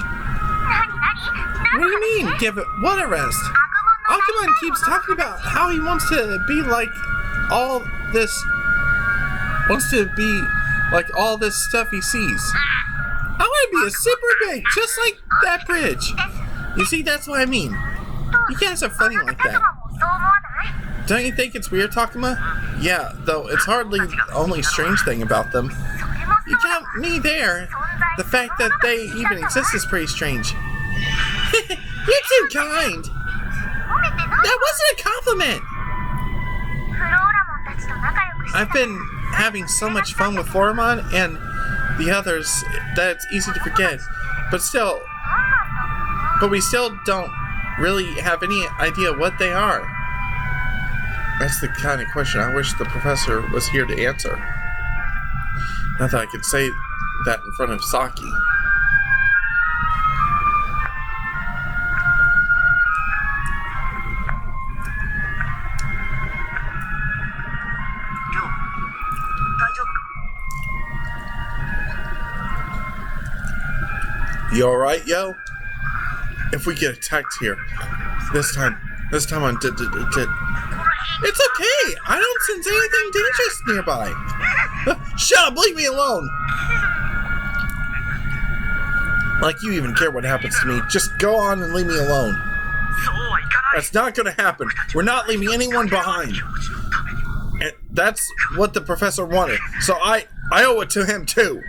What do you mean, give it what a rest? Agumon keeps talking about how he wants to be like all this stuff he sees. I want to be a super big, just like that bridge. You see, that's what I mean. You guys are funny like that. Don't you think it's weird, Takuma? Yeah, though it's hardly the only strange thing about them. You count me there. The fact that they even exist is pretty strange. You're too kind. That wasn't a compliment! I've been having so much fun with Floromon and the others that it's easy to forget. But we still don't really have any idea what they are. That's the kind of question I wish the professor was here to answer. Not that I could say that in front of Saki. You alright, Yo? If we get attacked here, this time I'm dead. It's okay! I don't sense anything dangerous nearby! Shut up! Leave me alone! Like you even care what happens to me. Just go on and leave me alone. That's not gonna happen. We're not leaving anyone behind. And that's what the professor wanted. So I owe it to him too.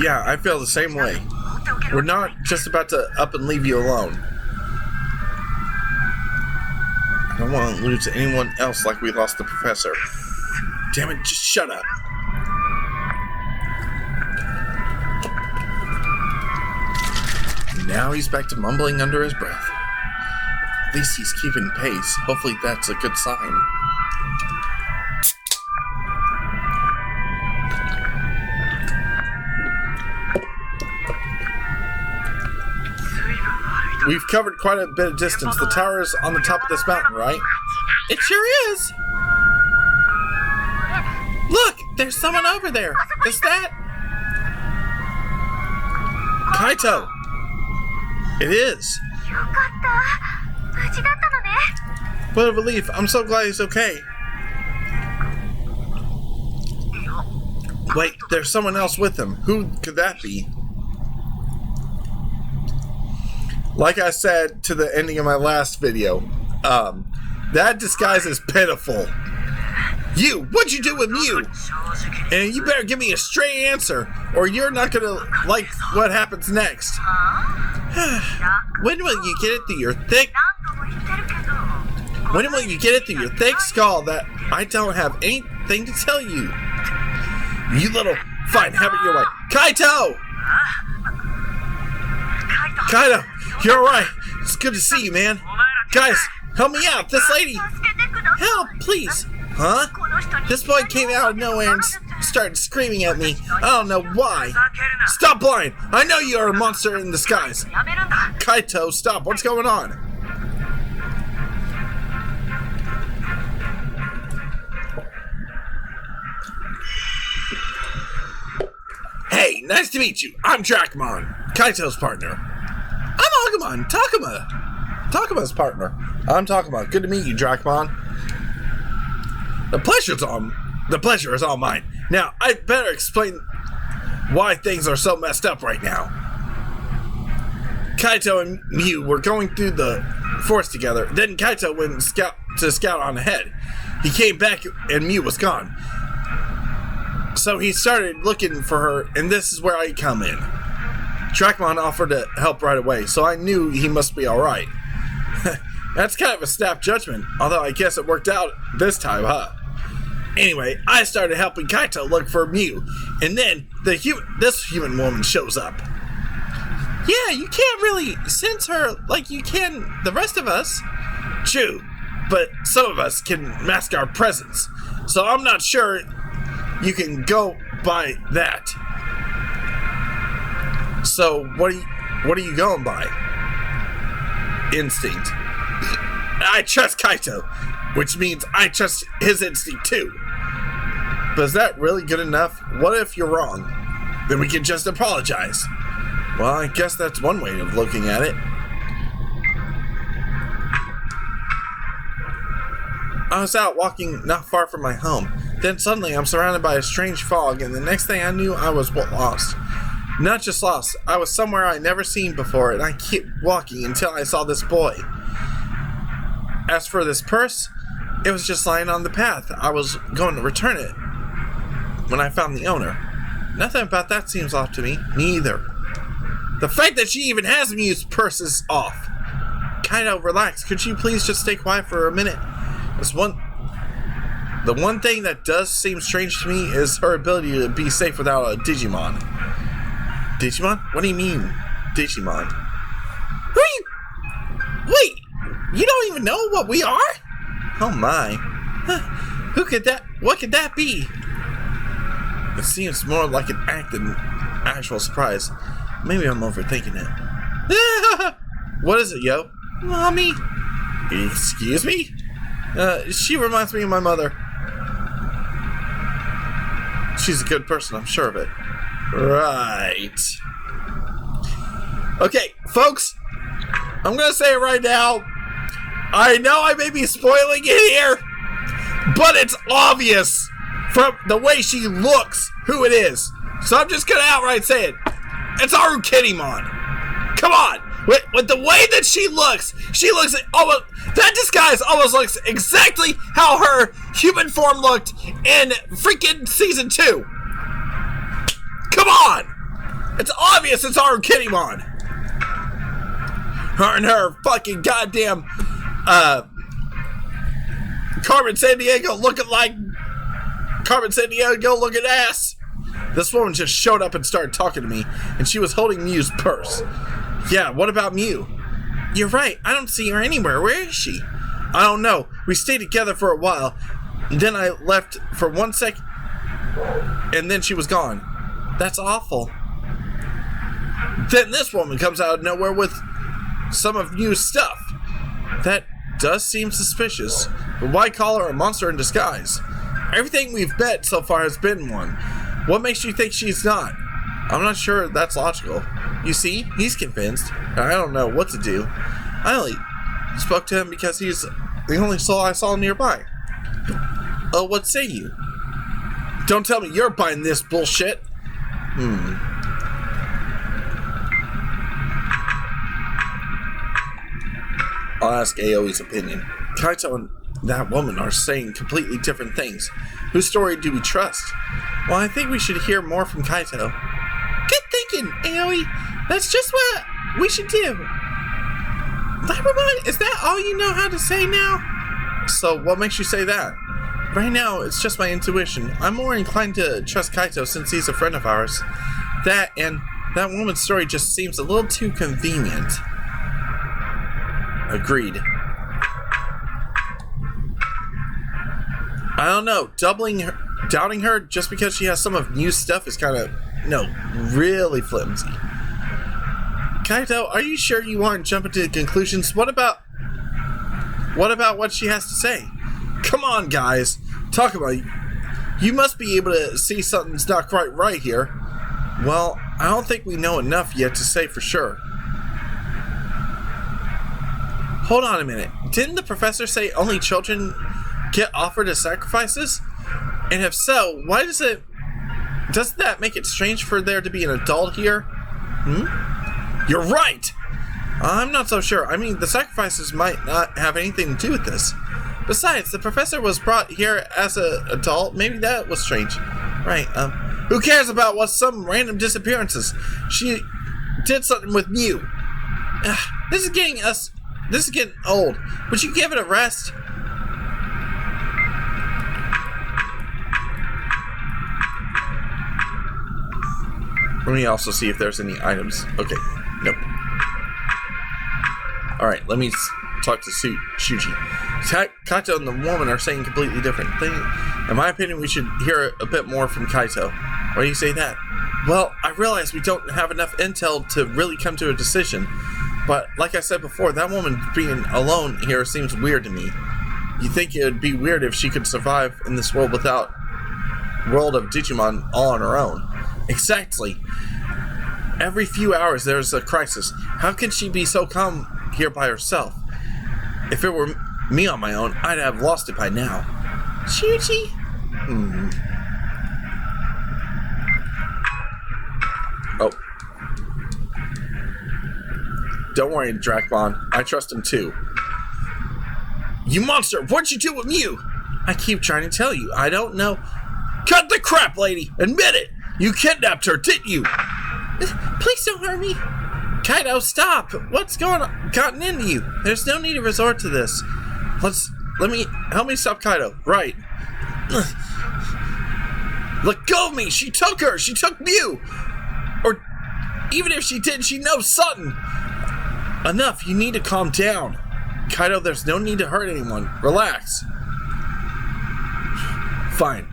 Yeah, I feel the same way. We're not just about to up and leave you alone. I don't want to lose anyone else like we lost the professor. Damn it, just shut up. Now he's back to mumbling under his breath. At least he's keeping pace. Hopefully that's a good sign. We've covered quite a bit of distance. The tower is on the top of this mountain, right? It sure is! Look! There's someone over there! Is that... Kaito! It is! What a relief. I'm so glad he's okay. Wait, there's someone else with him. Who could that be? Like I said to the ending of my last video, that disguise is pitiful. You, what'd you do with Mew? And you better give me a straight answer, or you're not gonna like what happens next. When will you get it through your thick... When will you get it through your thick skull that I don't have anything to tell you? You little... Fine, have it your way. Kaito! Kaito, you're alright. It's good to see you, man. Guys, help me out. This lady... Help, please. Huh? This boy came out of nowhere and started screaming at me. I don't know why. Stop lying. I know you are a monster in disguise. Kaito, stop. What's going on? Hey, nice to meet you. I'm Dracmon, Kaito's partner. I'm Agumon, Takuma's partner. I'm Takuma. Good to meet you, Dracmon. The pleasure is all mine. Now, I'd better explain why things are so messed up right now. Kaito and Mew were going through the forest together. Then Kaito went to scout on ahead. He came back and Mew was gone. So he started looking for her, and this is where I come in. Dracmon offered to help right away, so I knew he must be alright. That's kind of a snap judgment, although I guess it worked out this time, huh? Anyway, I started helping Kaito look for Mew, and then this human woman shows up. Yeah, you can't really sense her like you can the rest of us. True, but some of us can mask our presence, so I'm not sure you can go by that. So, what are you going by? Instinct. I trust Kaito, which means I trust his instinct too. But is that really good enough? What if you're wrong? Then we can just apologize. Well, I guess that's one way of looking at it. I was out walking not far from my home. Then suddenly I'm surrounded by a strange fog, and the next thing I knew I was lost. Not just lost, I was somewhere I'd never seen before, and I kept walking until I saw this boy. As for this purse, it was just lying on the path. I was going to return it when I found the owner. Nothing about that seems off to me. Me either. The fact that she even has Mew's purse is off. Kaito, relax. Could you please just stay quiet for a minute? The one thing that does seem strange to me is her ability to be safe without a Digimon. Digimon? What do you mean, Digimon? Who are you? Wait, you don't even know what we are? Oh my. Who could that, what could that be? It seems more like an act than actual surprise. Maybe I'm overthinking it. What is it, yo? Mommy? Excuse me? She reminds me of my mother. She's a good person, I'm sure of it. Right. Okay, folks, I'm gonna say it right now. I know I may be spoiling it here, but it's obvious from the way she looks who it is. So I'm just gonna outright say it. It's Arukiddimon. Come on. With the way that she looks almost, that disguise almost looks exactly how her human form looked in freaking season 2. Come on! It's obvious it's Arukiddimon. Her and her fucking goddamn Carmen Sandiego looking ass. This woman just showed up and started talking to me, and she was holding Mew's purse. Yeah, what about Mew? You're right. I don't see her anywhere. Where is she? I don't know. We stayed together for a while. Then I left for 1 second. And then she was gone. That's awful. Then this woman comes out of nowhere with some of new stuff. That does seem suspicious. But why call her a monster in disguise? Everything we've bet so far has been one. What makes you think she's not? I'm not sure that's logical. You see, he's convinced, and I don't know what to do. I only spoke to him because he's the only soul I saw nearby. Oh, what say you? Don't tell me you're buying this bullshit. I'll ask Aoi's opinion. Kaito and that woman are saying completely different things. Whose story do we trust? Well, I think we should hear more from Kaito. Good thinking, Aoi. That's just what we should do. Labramon, is that all you know how to say now? So, what makes you say that? Right now, it's just my intuition. I'm more inclined to trust Kaito since he's a friend of ours. That and that woman's story just seems a little too convenient. Agreed. I don't know. Doubting her just because she has some of new stuff is kind of, really flimsy. Kaito, are you sure you aren't jumping to conclusions? What about what she has to say? Come on, guys. Talk about it. You must be able to see something's not quite right here. Well, I don't think we know enough yet to say for sure. Hold on a minute. Didn't the professor say only children get offered as sacrifices? And if so, why doesn't that make it strange for there to be an adult here? You're right! I'm not so sure. I mean, the sacrifices might not have anything to do with this. Besides, the professor was brought here as an adult. Maybe that was strange. Right, who cares about what some random disappearances? She did something with Mew. This is getting old. Would you give it a rest? Let me also see if there's any items. Okay, nope. Alright, let me talk to Shuji. Kaito and the woman are saying completely different things. In my opinion, we should hear a bit more from Kaito. Why do you say that? Well, I realize we don't have enough intel to really come to a decision. But like I said before, that woman being alone here seems weird to me. You think it would be weird if she could survive in this world without world of Digimon all on her own. Exactly. Every few hours there's a crisis. How can she be so calm here by herself? If it were me on my own, I'd have lost it by now. Shuji? Oh. Don't worry, Dracmon. I trust him too. You monster! What'd you do with Mew? I keep trying to tell you. I don't know. Cut the crap, lady! Admit it! You kidnapped her, didn't you? Please don't hurt me. Kaito, stop! What's gotten into you? There's no need to resort to this. Help me stop Kaito. Right. Let go of me! She took her! She took Mew! Or even if she did, she knows something! Enough, you need to calm down. Kaito, there's no need to hurt anyone. Relax. Fine.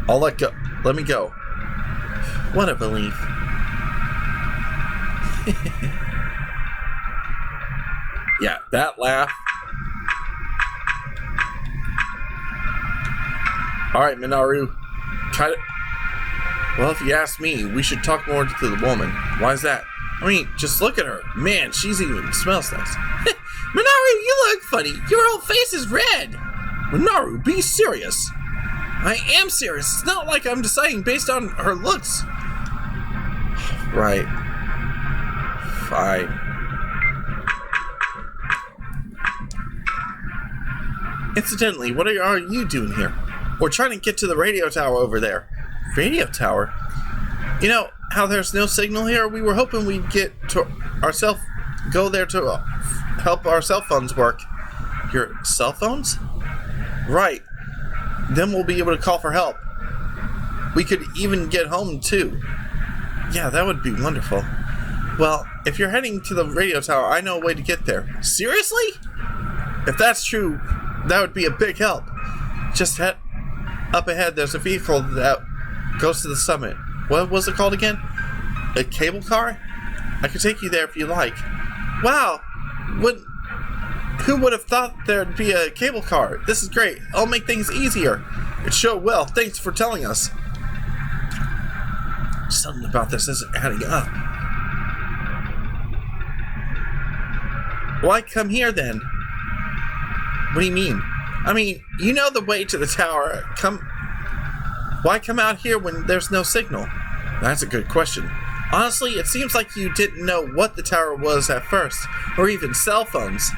I'll let go. Let me go. What a relief. Yeah, that laugh. Alright, Minoru. Kaito. Well, if you ask me, we should talk more to the woman. Why is that? I mean, just look at her. Man, she's even smells nice. Minoru, you look funny. Your whole face is red. Minoru, be serious. I am serious. It's not like I'm deciding based on her looks. Right. Fine. Incidentally, what are you doing here? We're trying to get to the radio tower over there. Radio tower? You know how there's no signal here? We were hoping we'd go there to help our cell phones work. Your cell phones? Right. Then we'll be able to call for help. We could even get home too. Yeah, that would be wonderful. Well, if you're heading to the radio tower, I know a way to get there. Seriously? If that's true, that would be a big help. Just head up ahead. There's a vehicle that goes to the summit. What was it called again? A cable car? I could take you there if you like. Wow! Who would have thought there'd be a cable car? This is great. It'll make things easier. It sure will. Thanks for telling us. Something about this isn't adding up. Why come here then? What do you mean? I mean, you know the way to the tower. Why come out here when there's no signal? That's a good question. Honestly, it seems like you didn't know what the tower was at first, or even cell phones.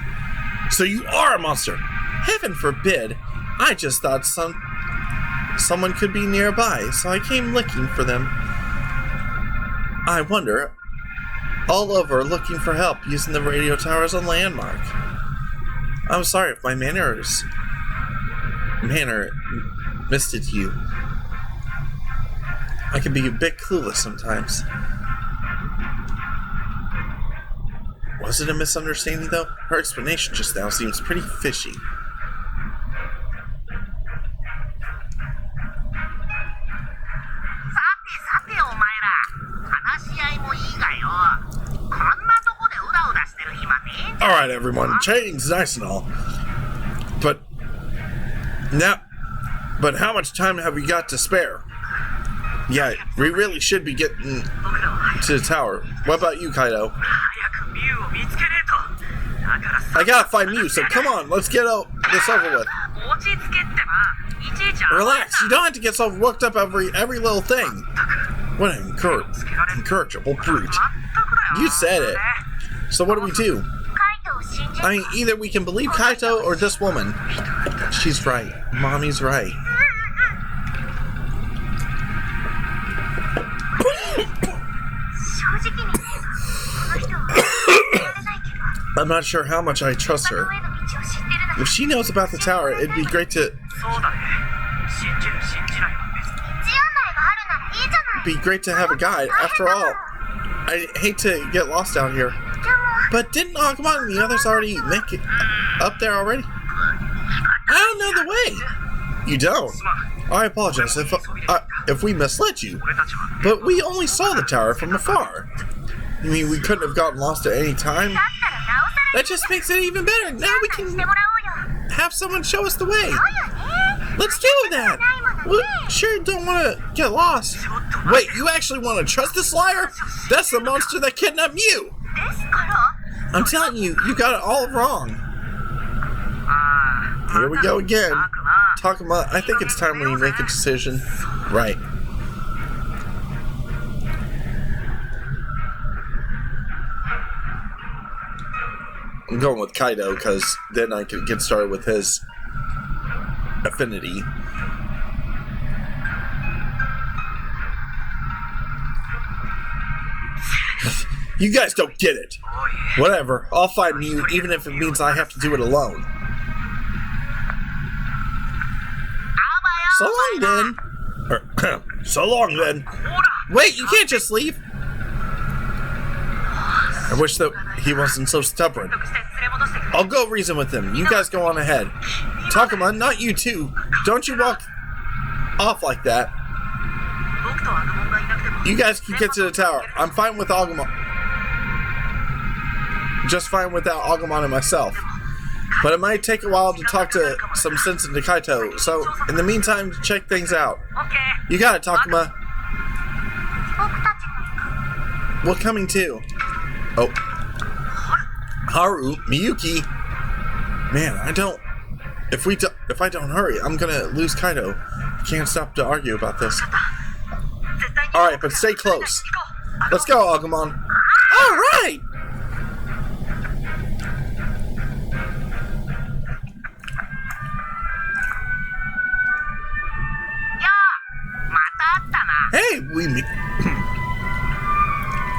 So you are a monster! Heaven forbid! I just thought someone could be nearby, so I came looking for them. I wonder, all over looking for help using the radio tower as a landmark. I'm sorry if my manner misted you. I can be a bit clueless sometimes. Was it a misunderstanding though? Her explanation just now seems pretty fishy. Alright everyone, training's nice and all. But how much time have we got to spare? Yeah, we really should be getting to the tower. What about you, Kaido? I gotta find Mew, so come on, let's get this over with. Relax, you don't have to get so worked up every little thing. What an incorrigible brute. You said it. So what do we do? I mean, either we can believe Kaito or this woman. She's right. Mommy's right. I'm not sure how much I trust her. If she knows about the tower, it'd be great to have a guide. After all, I hate to get lost out here. But didn't Agumon and the others already make it up there already? I don't know the way. You don't? I apologize if we misled you. But we only saw the tower from afar. You mean we couldn't have gotten lost at any time? That just makes it even better. Now we can have someone show us the way. Let's do that. We sure don't want to get lost. Wait, you actually want to trust this liar? That's the monster that kidnapped you. I'm telling you, you got it all wrong. Here we go again. Takuma, I think it's time we make a decision. Right. I'm going with Kaido because then I can get started with his affinity. You guys don't get it. Whatever, I'll find you even if it means I have to do it alone. So long then. So long then. Wait, you can't just leave. I wish that he wasn't so stubborn. I'll go reason with him. You guys go on ahead. Takuma, not you too. Don't you walk off like that. You guys can get to the tower. I'm fine with Agumon. Just fine without Agumon and myself. But it might take a while to talk to some sense into Kaito. So, in the meantime, check things out. You got it, Takuma. We're coming too. Oh. Haru, Miyuki. Man, if I don't hurry, I'm gonna lose Kaito. I can't stop to argue about this. Alright, but stay close. Let's go, Agumon. Alright!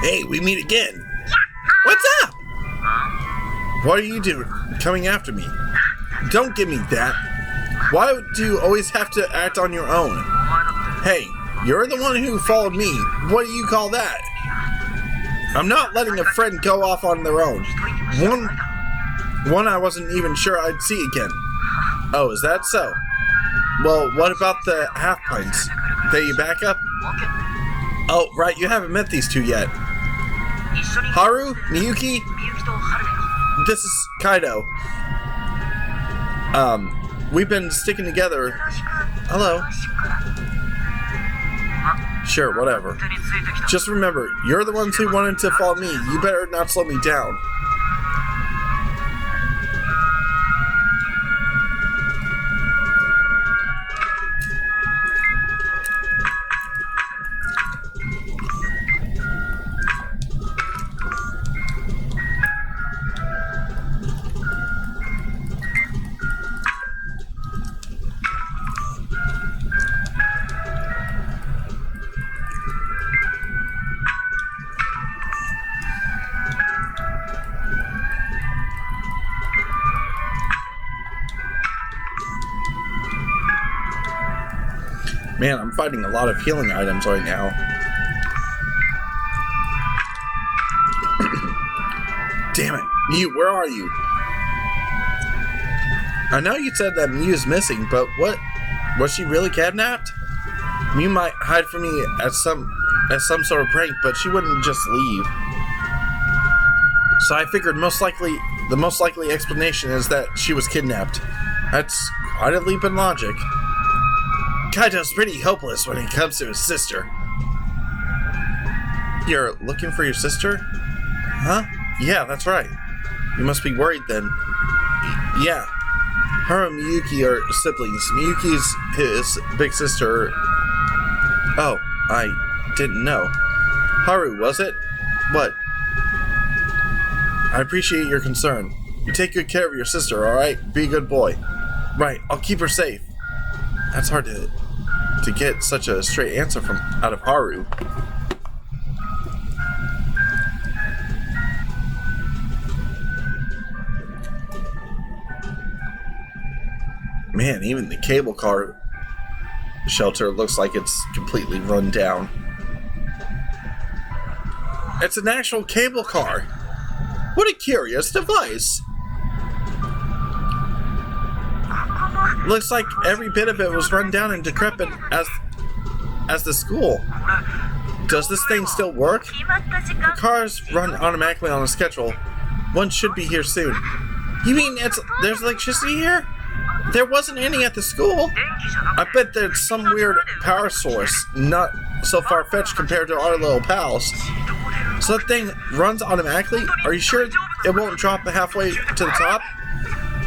Hey, we meet again. What's up? What are you doing? Coming after me? Don't give me that. Why do you always have to act on your own? Hey, you're the one who followed me. What do you call that? I'm not letting a friend go off on their own. One I wasn't even sure I'd see again. Oh, is that so? Well, what about the half pints? They back up? Oh, right, you haven't met these two yet. Haru, Miyuki, this is Kaido. We've been sticking together. Hello. Sure, whatever. Just remember, you're the ones who wanted to follow me. You better not slow me down. Man, I'm fighting a lot of healing items right now. Damn it. Mew, where are you? I know you said that Mew's missing, but what? Was she really kidnapped? Mew might hide from me as some sort of prank, but she wouldn't just leave. So I figured the most likely explanation is that she was kidnapped. That's quite a leap in logic. Kaito's pretty hopeless when it comes to his sister. You're looking for your sister? Huh? Yeah, that's right. You must be worried then. Yeah. Her and Miyuki are siblings. Miyuki's his big sister. Oh, I didn't know. Haru, was it? What? I appreciate your concern. You take good care of your sister, alright? Be a good boy. Right, I'll keep her safe. That's hard to get such a straight answer out of Haru. Man, even the cable car shelter looks like it's completely run down. It's an actual cable car. What a curious device. Looks like every bit of it was run down and decrepit as the school. Does this thing still work? The cars run automatically on a schedule. One should be here soon. You mean there's electricity here? There wasn't any at the school. I bet there's some weird power source, not so far-fetched compared to our little pals. So that thing runs automatically? Are you sure it won't drop halfway to the top?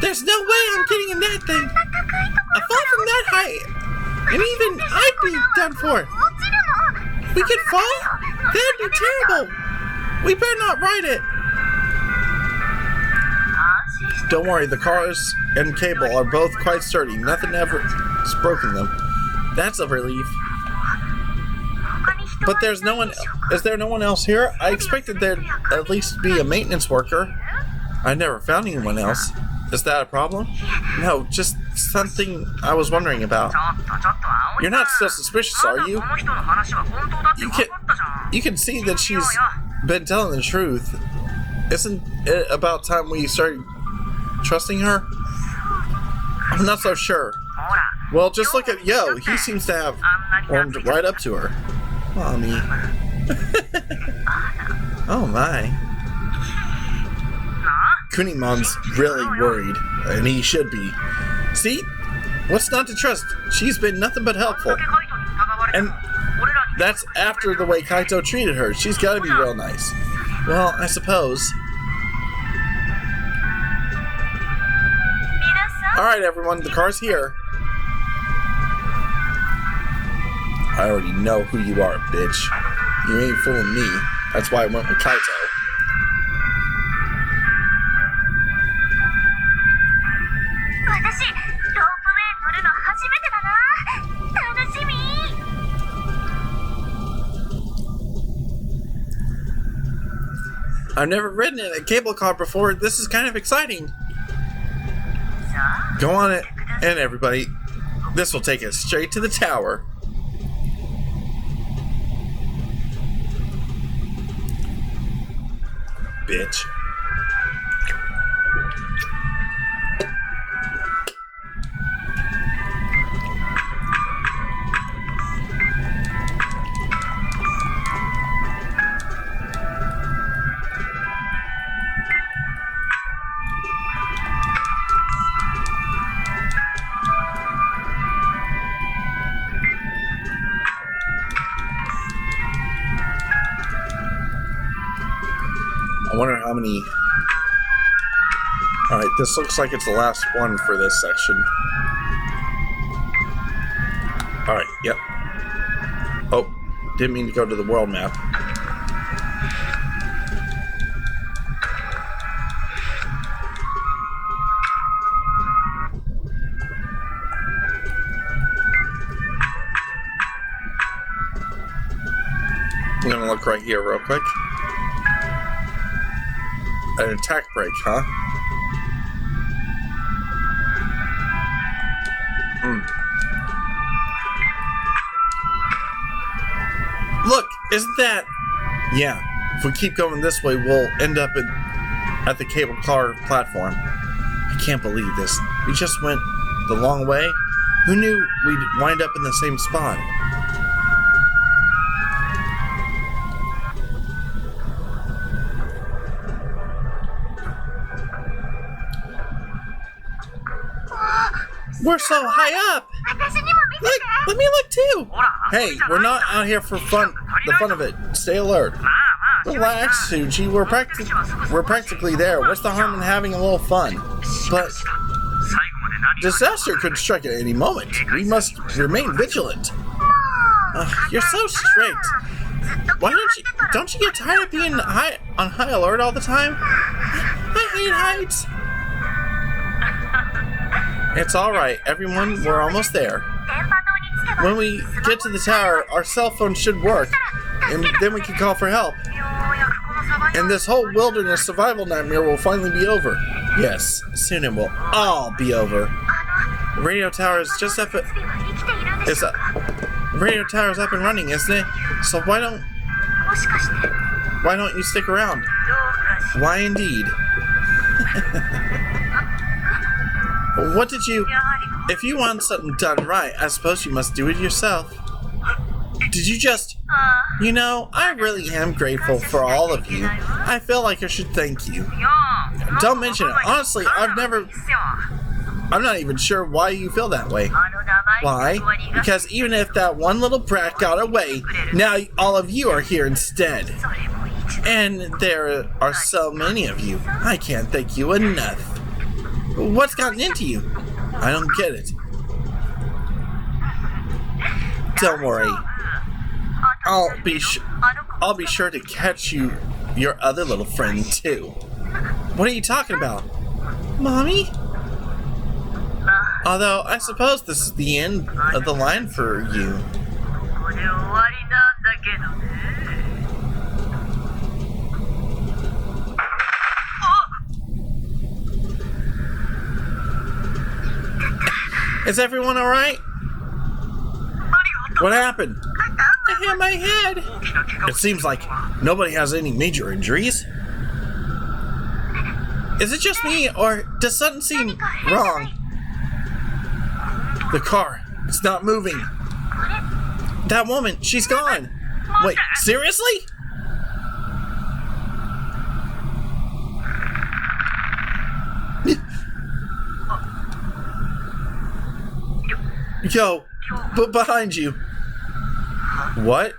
There's no way I'm getting in that thing. A fall from that height, and even I'd be done for. We could fall? That'd be terrible. We better not ride it. Don't worry, the cars and cable are both quite sturdy. Nothing ever has broken them. That's a relief. But there's no one. Is there no one else here? I expected there'd at least be a maintenance worker. I never found anyone else. Is that a problem? No, just something I was wondering about. You're not still suspicious, are you? You can see that she's been telling the truth. Isn't it about time we started trusting her? I'm not so sure. Well, just look at Yo. He seems to have warmed right up to her. Mommy. Oh my. Kunimon's really worried, and he should be. See? What's not to trust? She's been nothing but helpful. And that's after the way Kaito treated her. She's gotta be real nice. Well, I suppose. Alright everyone, the car's here. I already know who you are, bitch. You ain't fooling me. That's why I went with Kaito. I've never ridden in a cable car before. This is kind of exciting. Go on it, and everybody. This will take us straight to the tower. bitch. I wonder how many... Alright, this looks like it's the last one for this section. Alright, yep. Oh, didn't mean to go to the world map. I'm gonna look right here real quick. An attack break, huh? Look, isn't that... Yeah, if we keep going this way, we'll end up at the cable car platform. I can't believe this. We just went the long way? Who knew we'd wind up in the same spot? We're so high up! Look, let me look too! Hey, we're not out here for fun, the fun of it. Stay alert. Relax, Suji. We're practically there. What's the harm in having a little fun? But disaster could strike at any moment. We must remain vigilant. You're so strict. Why don't you get tired of being on high alert all the time? I hate heights. It's alright, everyone, we're almost there. When we get to the tower, our cell phone should work, and then we can call for help. And this whole wilderness survival nightmare will finally be over. Yes, soon it will all be over. The radio tower is just up radio tower's up and running, isn't it? So why don't you stick around? Why indeed? What did you... If you want something done right, I suppose you must do it yourself. Did you just... You know, I really am grateful for all of you. I feel like I should thank you. Don't mention it. Honestly, I'm not even sure why you feel that way. Why? Because even if that one little brat got away, now all of you are here instead. And there are so many of you. I can't thank you enough. What's gotten into you? I don't get it. Don't worry. I'll be sure to catch your other little friend too. What are you talking about? Mommy? Although I suppose this is the end of the line for you. Is everyone alright? What happened? I hit my head. It seems like nobody has any major injuries. Is it just me, or does something seem wrong? The car, it's not moving. That woman, she's gone. Wait, seriously? Yo, behind you. What?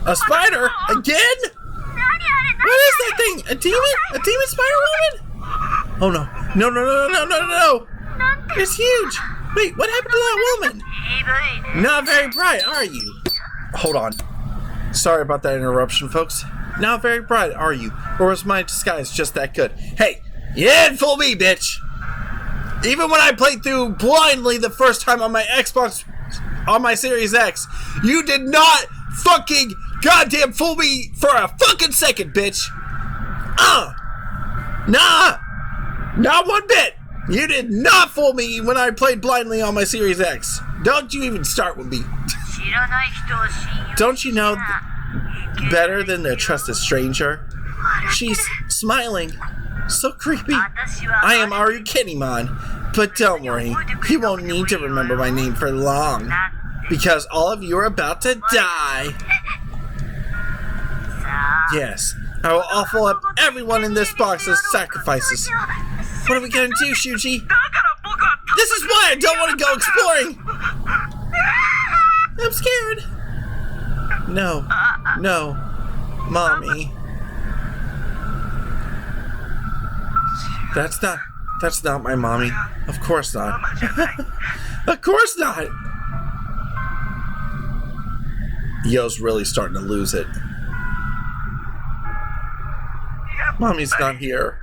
A spider? Again? What is that thing? A demon? A demon spider woman? Oh no. No. It's huge. Wait, what happened to that woman? Not very bright, are you? Hold on. Sorry about that interruption, folks. Not very bright, are you? Or was my disguise just that good? Hey, you didn't fool me, bitch! Even when I played through blindly the first time on my Xbox, on my Series X, you did not fucking goddamn fool me for a fucking second, bitch! Nah! Not one bit! You did not fool me when I played blindly on my Series X. Don't you even start with me. Don't you know better than to trust a stranger? She's smiling. So creepy. I am Digimon, but don't worry. You won't need to remember my name for long. Because all of you are about to die. Yes, I will offer up everyone in this box as sacrifices. What are we gonna do, Shuji? This is why I don't want to go exploring! I'm scared. No. Mommy. That's not my mommy. Of course not. Of course not! Yo's really starting to lose it. Mommy's not here.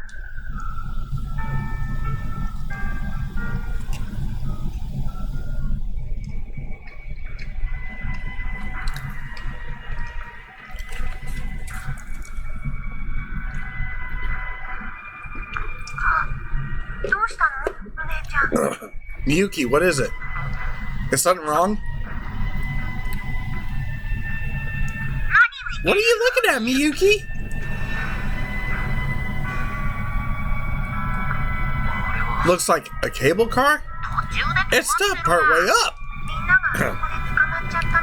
Miyuki, what is it? Is something wrong? What are you looking at, Miyuki? Looks like a cable car? It stopped partway up.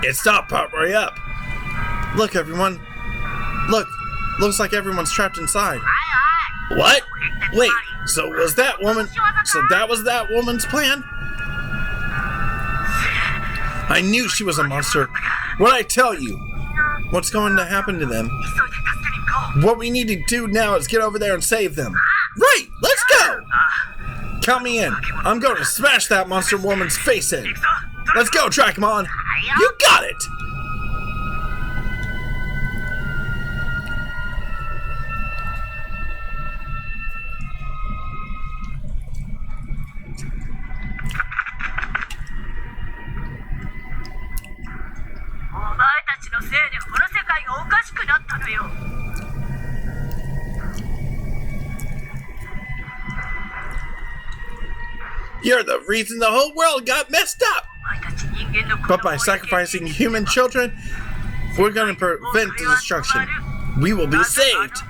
It stopped partway up. Look, everyone. Look. Looks like everyone's trapped inside. What? Wait, so was that woman... So that was that woman's plan? I knew she was a monster. What'd I tell you? What's going to happen to them? What we need to do now is get over there and save them. Right, let's go! Count me in. I'm going to smash that monster woman's face in. Let's go, Trackmon. You got it! You're the reason the whole world got messed up! But by sacrificing human children, we're going to prevent the destruction. We will be saved!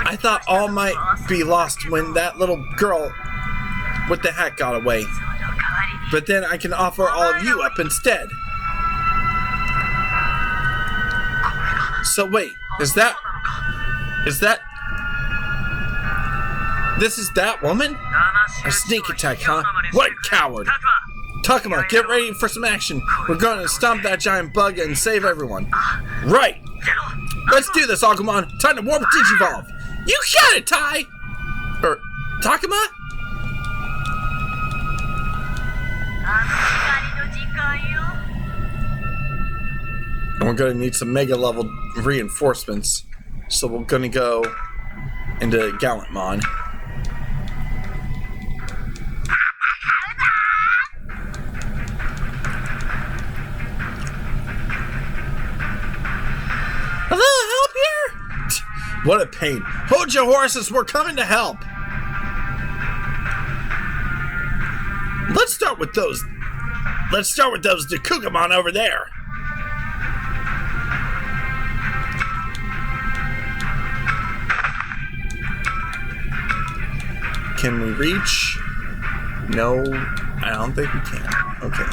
I thought all might be lost when that little girl with the hat got away. But then I can offer all of you up instead. So wait, is that... This is that woman? A sneak attack, huh? What a coward! Takuma, get ready for some action. We're going to stomp that giant bug and save everyone. Right! Let's do this, Agumon! Time to warp Digivolve! You got it, Tai! Takuma? And we're going to need some mega level reinforcements. So we're going to go into Gallantmon. Hello, help here? What a pain. Hold your horses, we're coming to help. Let's start with those Dakugamon over there. Can we reach? No, I don't think we can. Okay.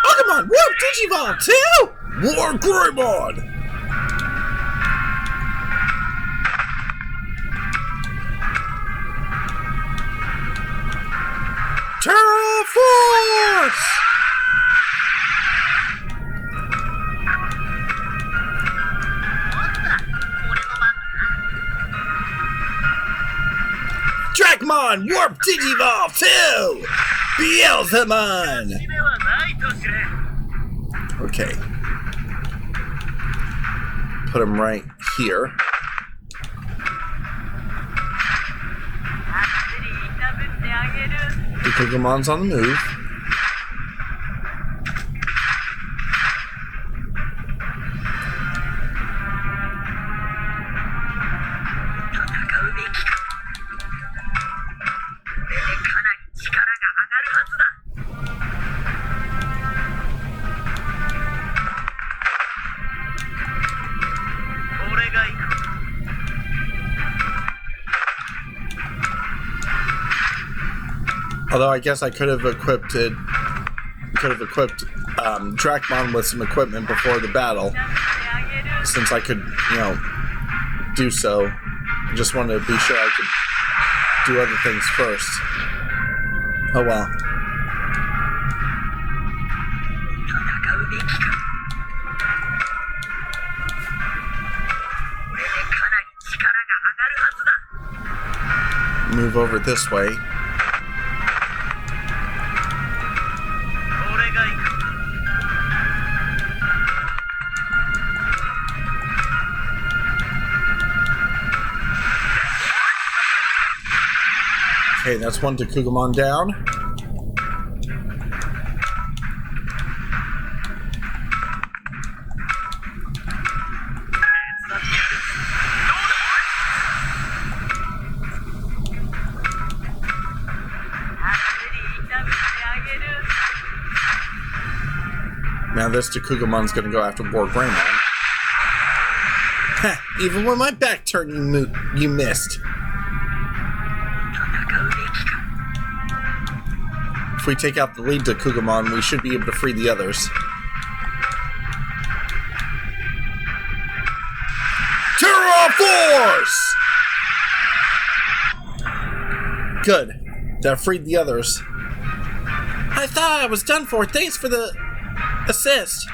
Agumon, warp Digivolve too! War Greymon! Terra Force! Trackmon, warp Digivolve too! Beelzemon! Okay. Put him right here. Kugamon's on the move. Although I guess I could have equipped Dracmon with some equipment before the battle, since I could, do so. I just wanted to be sure I could do other things first. Oh well. Move over this way. Okay, that's one Kugamon down. Now this Kugamon's gonna go after War Greymon. Ha! Even when my back turned, you missed. If we take out the lead Kugamon, we should be able to free the others. Terra Force! Good. That freed the others. I thought I was done for. Thanks for the assist.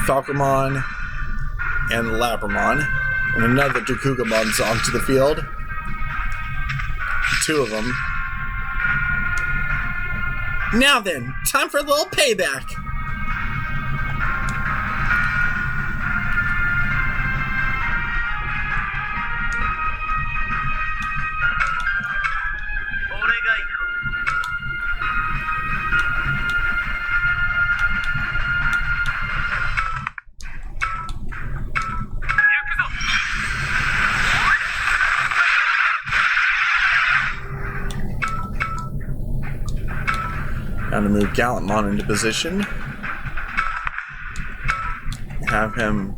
Falcomon and Labramon. And another Kugamon's onto the field. Two of them. Now then, time for a little payback. Time to move Gallantmon into position. Have him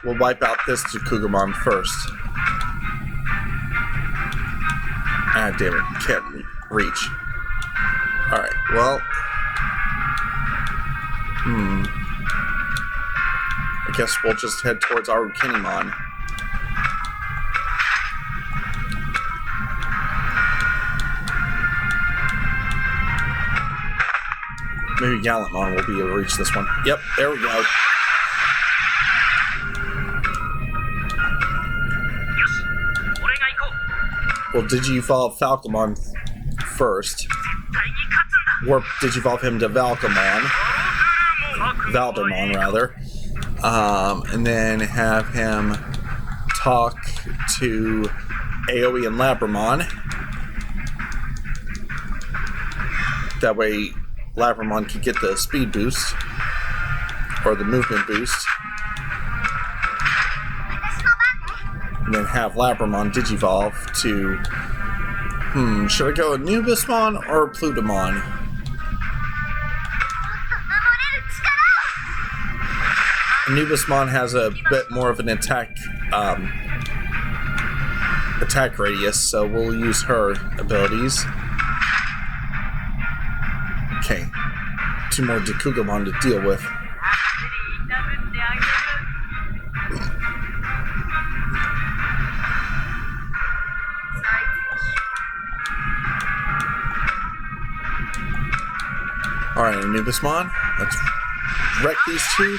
we'll wipe out this Kugamon first. Ah, damn it. Can't reach. Alright, well. I guess we'll just head towards our Kinemon. Maybe Gallantmon will be able to reach this one. Yep, there we go. Well, Digivolve Falcomon first. Warp Digivolve him to Valdomon, rather. And then have him talk to AoE and Labramon. That way, Labramon can get the speed boost, or the movement boost. And then have Labramon Digivolve to... should I go Anubismon or Plutomon? Anubismon has a bit more of an attack radius, so we'll use her abilities. Okay, two more Kugamon to deal with. Alright, Anubismon. Let's wreck these two.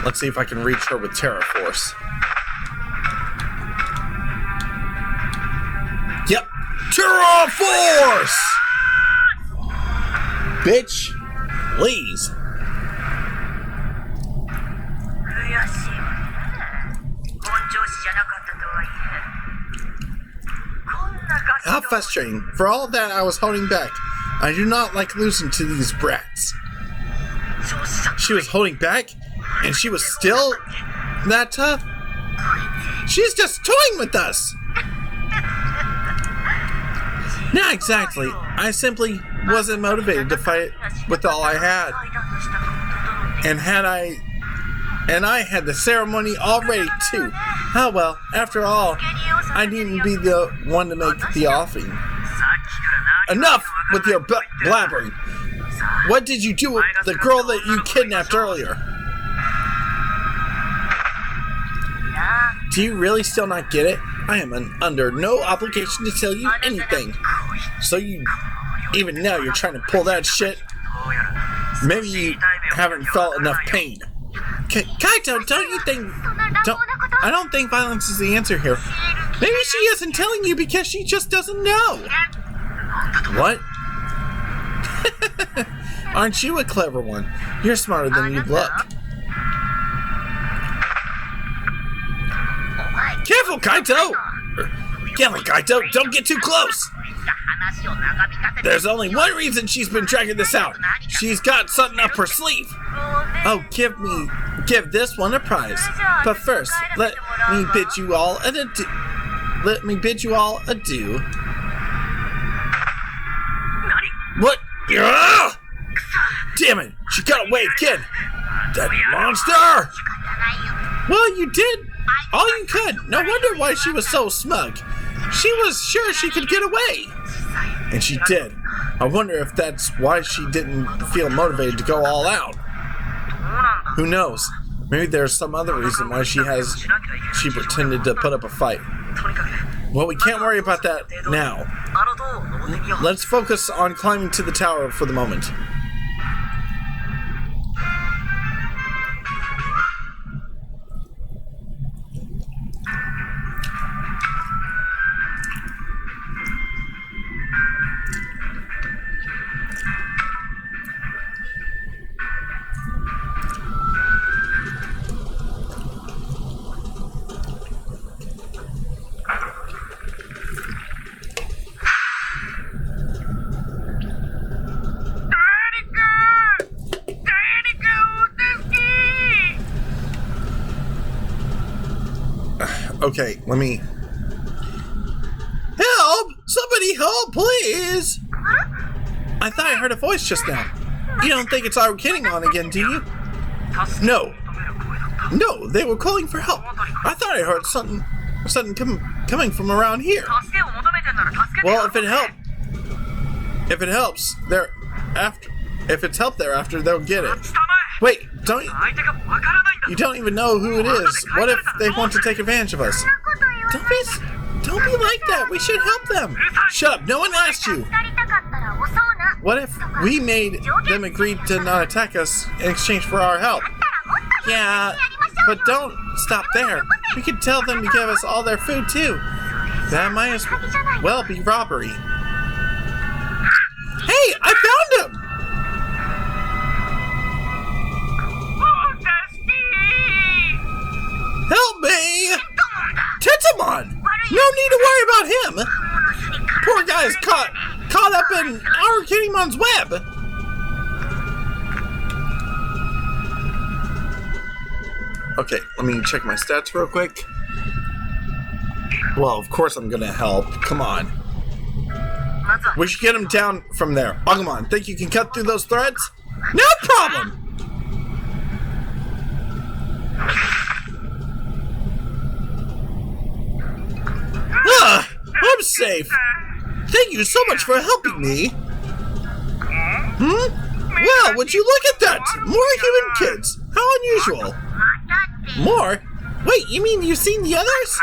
Let's see if I can reach her with Terra Force. Yep! Terra Force! Bitch! Please! How frustrating. For all of that, I was holding back. I do not like losing to these brats. She was holding back? And she was still that tough? She's just toying with us! Not exactly. I simply wasn't motivated to fight with all I had. And I had the ceremony all ready too. Oh well, after all, I needn't be the one to make the offering. Enough with your blabbering! What did you do with the girl that you kidnapped earlier? Do you really still not get it? I am under no obligation to tell you anything. So even now you're trying to pull that shit? Maybe you haven't felt enough pain. Kaito, I don't think violence is the answer here. Maybe she isn't telling you because she just doesn't know. What? Aren't you a clever one? You're smarter than you look. Careful, Kaito! Careful, Kaito! Don't get too close! There's only one reason she's been dragging this out. She's got something up her sleeve. Oh, give this one a prize. But first, let me bid you all adieu. What? Damn it! She got away again! That monster! Well, you did all you could. No wonder why she was so smug. She was sure she could get away. And she did. I wonder if that's why she didn't feel motivated to go all out. Who knows? Maybe there's some other reason why she pretended to put up a fight. Well, we can't worry about that now. Let's focus on climbing to the tower for the moment. Okay, let me... Help! Somebody help, please! I thought I heard a voice just now. You don't think it's our Digimon again, do you? No. No, they were calling for help. I thought I heard something coming from around here. Well, if it's help thereafter, they'll get it. Wait, you don't even know who it is. What if they want to take advantage of us? Don't be like that. We should help them. Shut up. No one asked you. What if we made them agree to not attack us in exchange for our help? Yeah, but don't stop there. We could tell them to give us all their food too. That might as well be robbery. Hey, I found him! Help me! Tetsamon! No need to worry about him! Poor guy's caught up in our Digimon's web! Okay, let me check my stats real quick. Well, of course I'm gonna help. Come on. We should get him down from there. Agumon, think you can cut through those threads? No problem! I'm safe. Thank you so much for helping me. Well, would you look at that? More human kids. How unusual. More? Wait, you mean you've seen the others?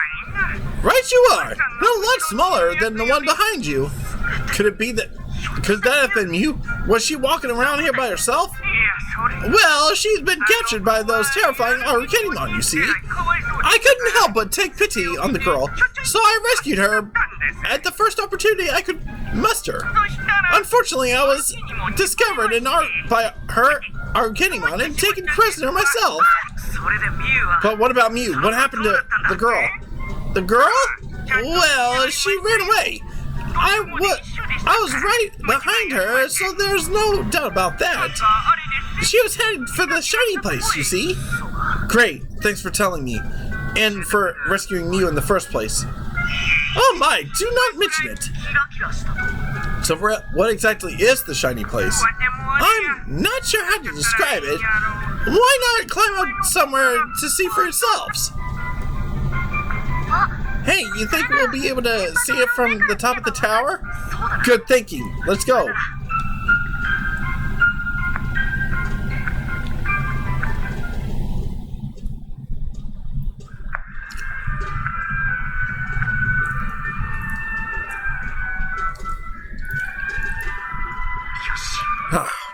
Right you are. They're a lot smaller than the one behind you. Could it be that... Could that have been you? Was she walking around here by herself? Well, she's been captured by those terrifying Arcanimon, you see. I couldn't help but take pity on the girl, so I rescued her at the first opportunity I could muster. Unfortunately, I was discovered by her Arcanimon and taken prisoner myself. But what about Mew? What happened to the girl? The girl? Well, she ran away. I was right behind her, so there's no doubt about that. She was headed for the shiny place, you see. Great, thanks for telling me, and for rescuing Mew in the first place. Oh my, do not mention it. So what exactly is the shiny place? I'm not sure how to describe it. Why not climb up somewhere to see for yourselves? Hey, you think we'll be able to see it from the top of the tower? Good thinking. Let's go.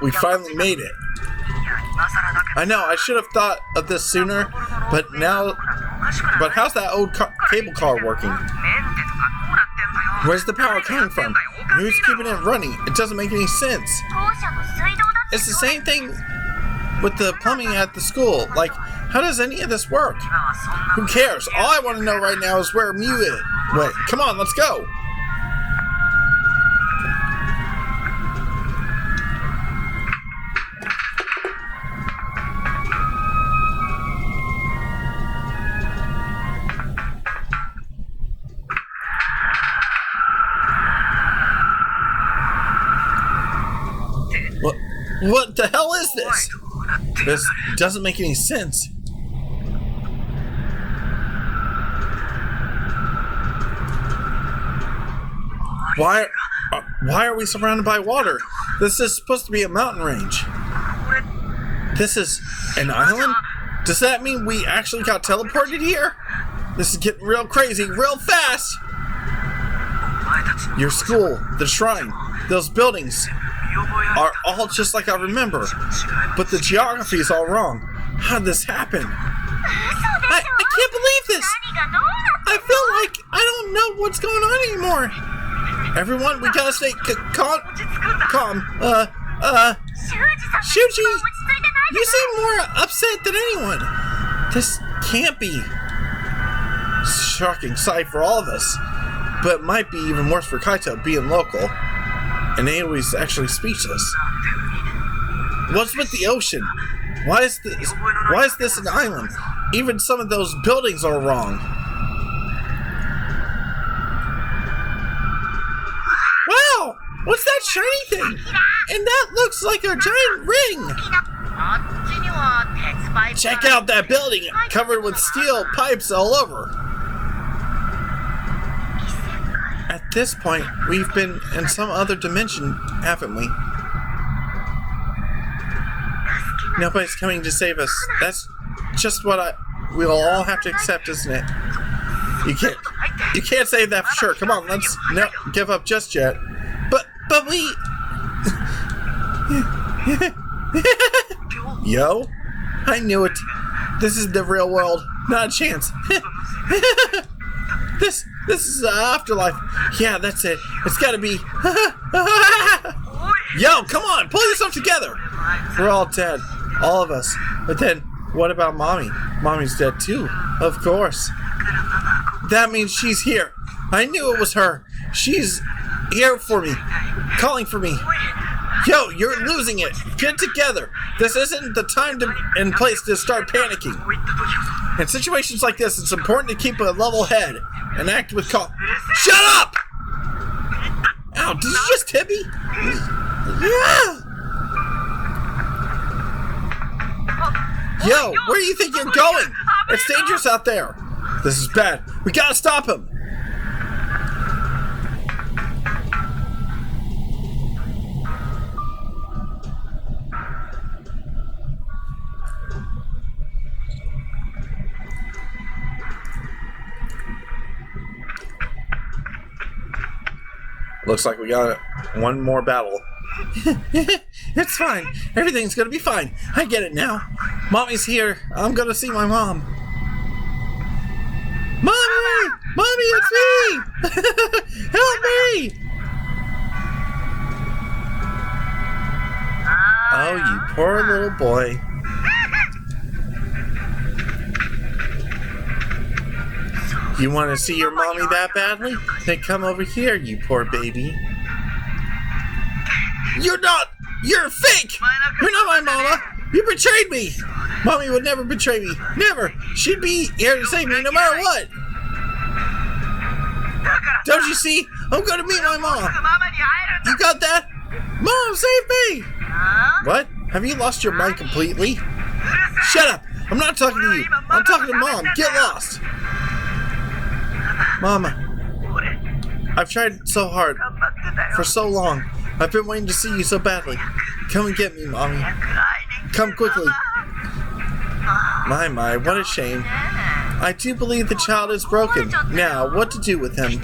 We finally made it. I know, I should have thought of this sooner, but how's that old cable car working? Where's the power coming from? Who's keeping it running? It doesn't make any sense. It's the same thing with the plumbing at the school. Like, how does any of this work? Who cares? All I want to know right now is where Mew is. Wait, come on, let's go. What the hell is this? This doesn't make any sense. Why are we surrounded by water? This is supposed to be a mountain range. This is an island? Does that mean we actually got teleported here? This is getting real crazy, real fast! Your school, the shrine, those buildings are all just like I remember, but the geography is all wrong. How did this happen? I can't believe this! I feel like I don't know what's going on anymore. Everyone, we gotta stay calm. Shuji, you seem more upset than anyone. This can't be. Shocking sight for all of us, but it might be even worse for Kaito being local. And Aoi's actually speechless. What's with the ocean? Why is this an island? Even some of those buildings are wrong. Wow! What's that shiny thing? And that looks like a giant ring! Check out that building covered with steel pipes all over. At this point, we've been in some other dimension, haven't we? Nobody's coming to save us. That's just what we'll all have to accept, isn't it? You can't say that for sure. Come on, let's not give up just yet. But we... Yo, I knew it. This is the real world. Not a chance. This is the afterlife. Yeah, that's it. It's gotta be. Yo, come on, pull yourself together. We're all dead, all of us. But then, what about Mommy? Mommy's dead too, of course. That means she's here. I knew it was her. She's here for me, calling for me. Yo, you're losing it. Get together. This isn't the time and place to start panicking. In situations like this, it's important to keep a level head and act with calm. Shut up! Ow, did you just hit me? Yeah! Yo, where do you think you're going? It's dangerous out there. This is bad. We gotta stop him. Looks like we got one more battle. It's fine. Everything's gonna be fine. I get it now. Mommy's here. I'm gonna see my mom. Mommy! Mommy, it's me! Help me! Oh, you poor little boy. You want to see your mommy that badly? Then come over here, you poor baby. You're not! You're fake! You're not my mama! You betrayed me! Mommy would never betray me. Never! She'd be here to save me no matter what! Don't you see? I'm gonna meet my mom! You got that? Mom, save me! What? Have you lost your mind completely? Shut up! I'm not talking to you. I'm talking to Mom. Get lost! Mama, I've tried so hard for so long. I've been waiting to see you so badly. Come and get me, Mommy. Come quickly. My, what a shame. I do believe the child is broken. Now, what to do with him?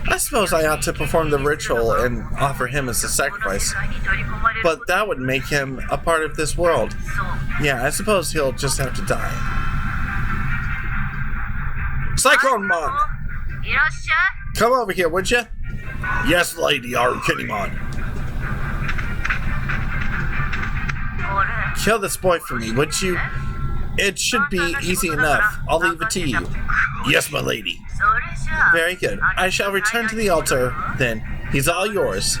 I suppose I ought to perform the ritual and offer him as a sacrifice. But that would make him a part of this world. Yeah, I suppose he'll just have to die. Cyclone Mon! Come over here, would you? Yes, Lady Arukinimon. Kill this boy for me, would you? It should be easy enough. I'll leave it to you. Yes, my lady. Very good. I shall return to the altar, then. He's all yours.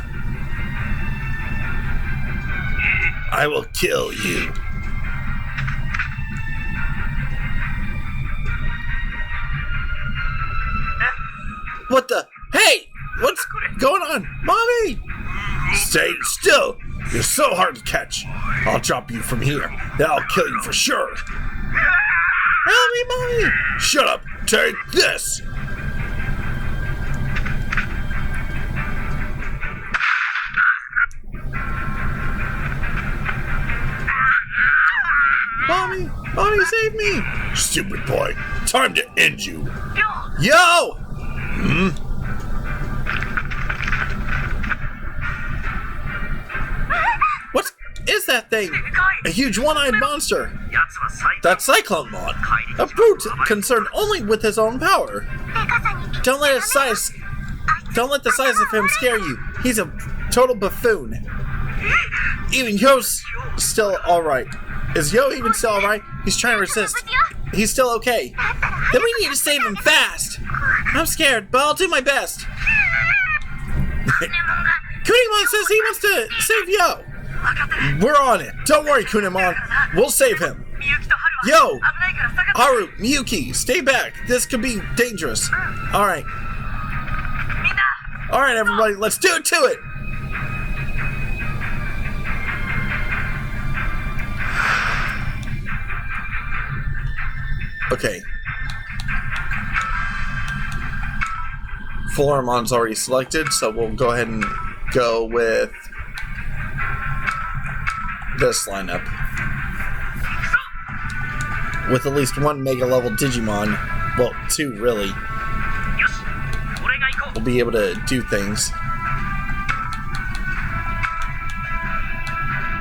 I will kill you. What the? Hey! What's going on? Mommy! Stay still! You're so hard to catch. I'll drop you from here. Then I'll kill you for sure. Help me, Mommy! Shut up! Take this! Mommy! Mommy, save me! Stupid boy. Time to end you. Yo! What is that thing? A huge one-eyed monster. That's Cyclone Mon. A brute concerned only with his own power. Don't let the size of him scare you. He's a total buffoon. Even Yo's still alright. Is Yo even still alright? He's trying to resist. He's still okay. Then we need to save him fast. I'm scared, but I'll do my best. Kunimon says he wants to save Yo. We're on it. Don't worry, Kunimon. We'll save him. Yo! Haru, Miyuki, stay back. This could be dangerous. Alright. Alright, everybody, let's do it to it! Okay. Floramon's already selected, so we'll go ahead and go with this lineup. With at least one mega level Digimon, well, two really, we'll be able to do things.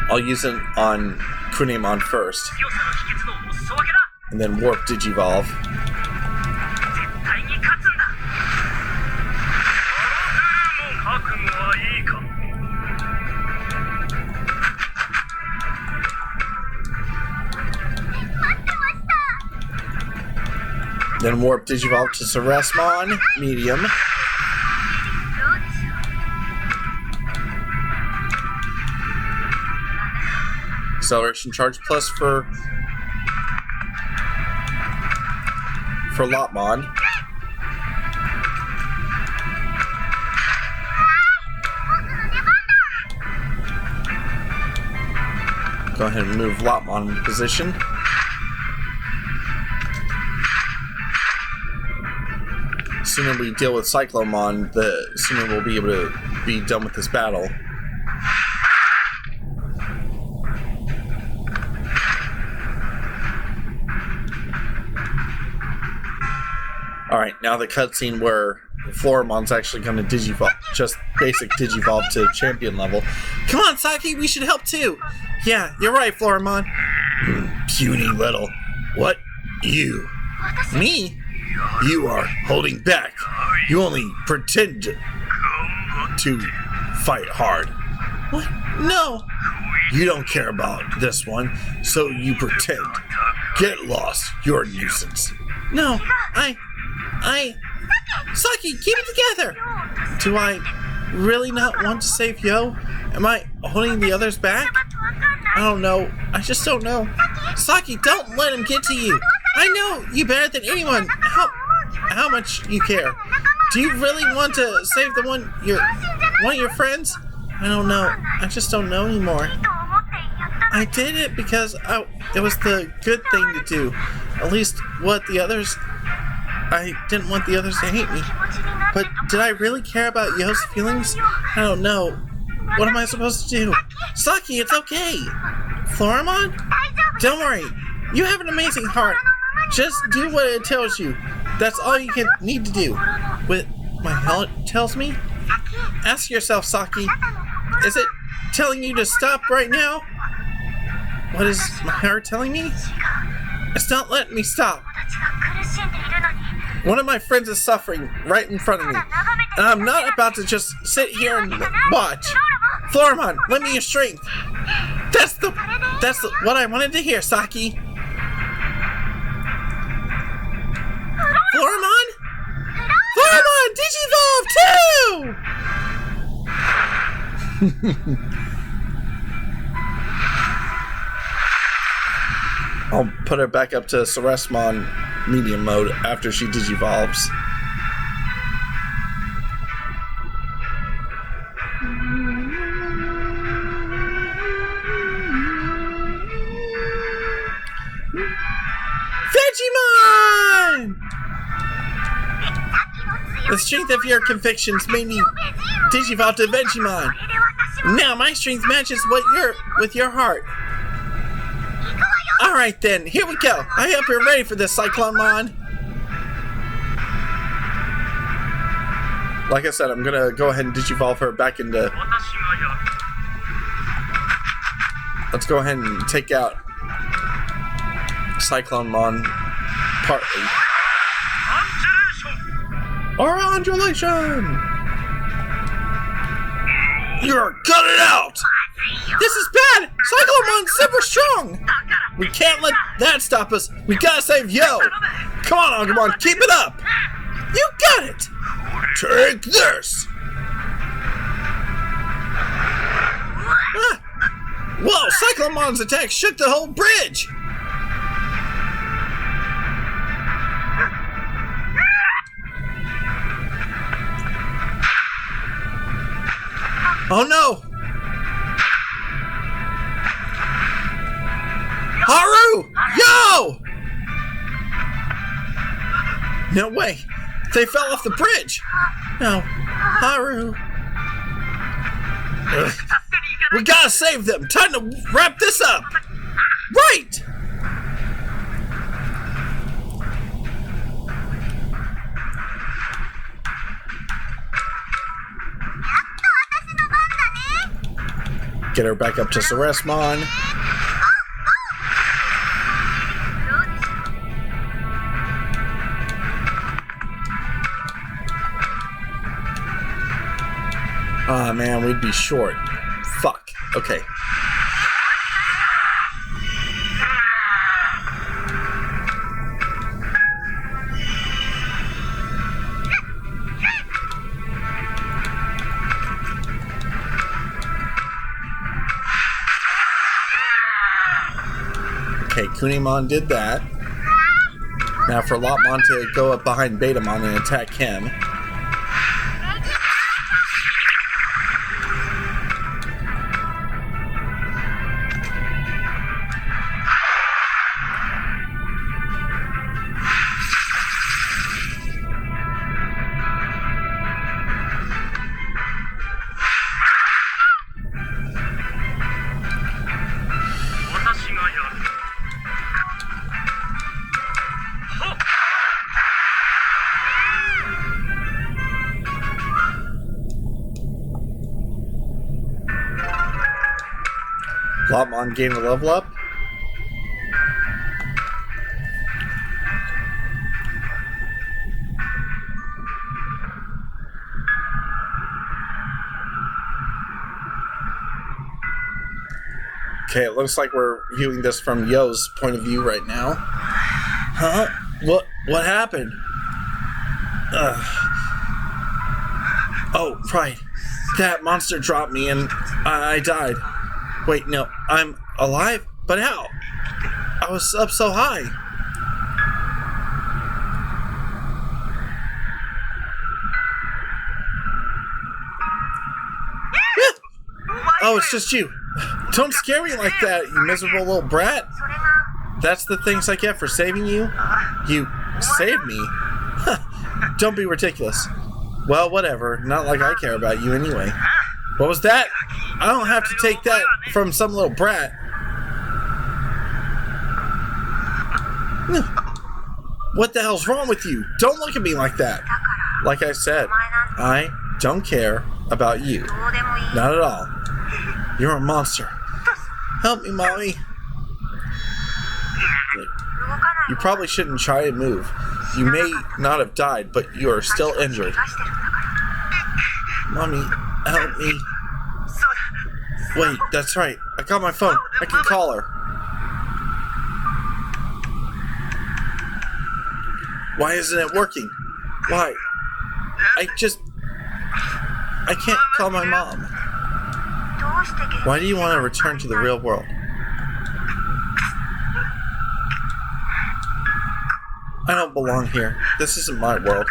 I'll use it on Kunimon first, and then Warp Digivolve. Then Warp Digivolve to Ceresmon, medium. Acceleration charge plus for Lopmon. Go ahead and move Lopmon into position. The sooner we deal with Cyclomon, the sooner we'll be able to be done with this battle. Alright, now the cutscene where Floramon's actually going to Digivolve, just basic Digivolve to champion level. Come on, Saki, we should help too! Yeah, you're right, Floramon. Puny little. What? You? Me? You are holding back. You only pretend to fight hard. What? No. You don't care about this one, so you pretend. Get lost. You're a nuisance. No, Saki, keep it together! Do I really not want to save Yo? Am I holding the others back? I don't know. I just don't know. Saki, don't let him get to you. I know you better than anyone. How much you care? Do you really want to save the one of your friends? I don't know. I just don't know anymore. I did it because it was the good thing to do. At least what the others... I didn't want the others to hate me. But did I really care about Yo's feelings? I don't know. What am I supposed to do? Saki, it's okay. Floramon? Don't worry. You have an amazing heart. Just do what it tells you. That's all you need to do. What my heart tells me? Ask yourself, Saki. Is it telling you to stop right now? What is my heart telling me? It's not letting me stop. One of my friends is suffering right in front of me, and I'm not about to just sit here and watch. Floramon, lend me your strength. That's what I wanted to hear, Saki. Floramon? Floramon, Digivolve too! I'll put her back up to Ceresmon medium mode after she digivolves. Digimon! The strength of your convictions made me digivolve to Vegemon. Now my strength matches with your heart. Alright then, here we go. I hope you're ready for this, Cyclomon. Like I said, I'm gonna go ahead and digivolve her back into... Let's go ahead and take out Cyclomon partly. Undulation! You're cut it out! This is bad! Cyclomon's super strong! We can't let that stop us. We gotta save Yo! Come on, Agumon, keep it up! You got it! Take this! Ah. Whoa, Cyclomon's attack shook the whole bridge! Oh no! Haru! Yo! No way! They fell off the bridge! No. Haru. Ugh. We gotta save them! Time to wrap this up! Right! Get her back up to Ceresmon. Ah, man, we'd be short. Fuck. Okay. Kunimon did that. Now for Lopmon to go up behind Betamon and attack him. Lopmon gained a level up. Okay, it looks like we're viewing this from Yo's point of view right now. Huh? What happened? Oh, right. That monster dropped me and I died. Wait, no, I'm alive? But how? I was up so high. Oh, it's just you. Don't scare me like that, you miserable little brat. That's the things I get for saving you? You saved me? Don't be ridiculous. Well, whatever. Not like I care about you anyway. What was that? I don't have to take that from some little brat. What the hell's wrong with you? Don't look at me like that. Like I said, I don't care about you. Not at all. You're a monster. Help me, Mommy. You probably shouldn't try to move. You may not have died, but you are still injured. Mommy, help me. Wait, that's right. I got my phone. I can call her. Why isn't it working? Why? I can't call my mom. Why do you want to return to the real world? I don't belong here. This isn't my world.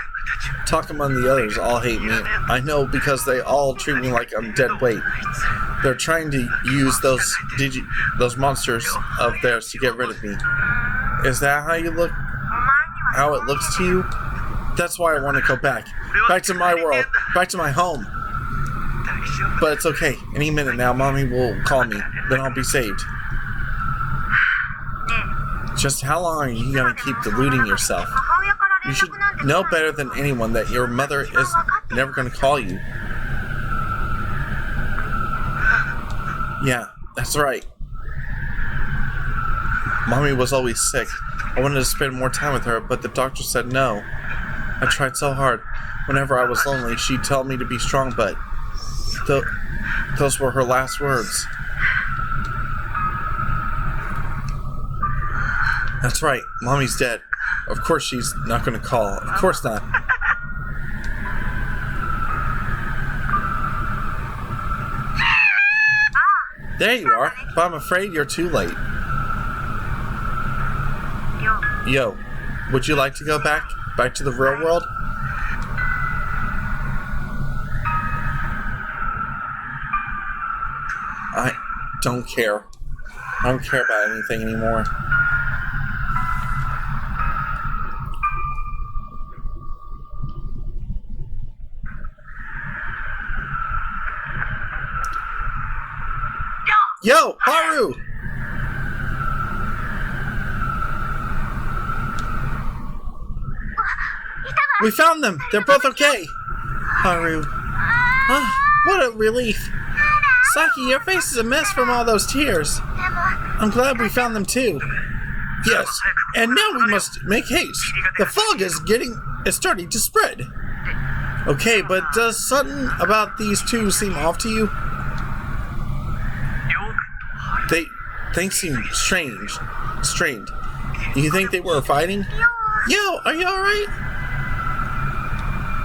Takuma and the others all hate me. I know because they all treat me like I'm dead weight. They're trying to use those monsters of theirs to get rid of me. Is that how you look? How it looks to you? That's why I want to go back. Back to my world. Back to my home. But it's okay. Any minute now, Mommy will call me. Then I'll be saved. Just how long are you going to keep deluding yourself? You should know better than anyone that your mother is never going to call you. Yeah, that's right. Mommy was always sick. I wanted to spend more time with her, but the doctor said no. I tried so hard. Whenever I was lonely, she'd tell me to be strong, but those were her last words. That's right. Mommy's dead. Of course she's not going to call. Of course not. There you are. But I'm afraid you're too late. Yo, would you like to go back to the real world? I don't care. I don't care about anything anymore. Yo, Haru! We found them! They're both okay! Haru. What a relief. Saki, your face is a mess from all those tears. I'm glad we found them too. Yes, and now we must make haste. The fog is starting to spread. Okay, but does something about these two seem off to you? Things seem strained. You think they were fighting? Yo, are you alright?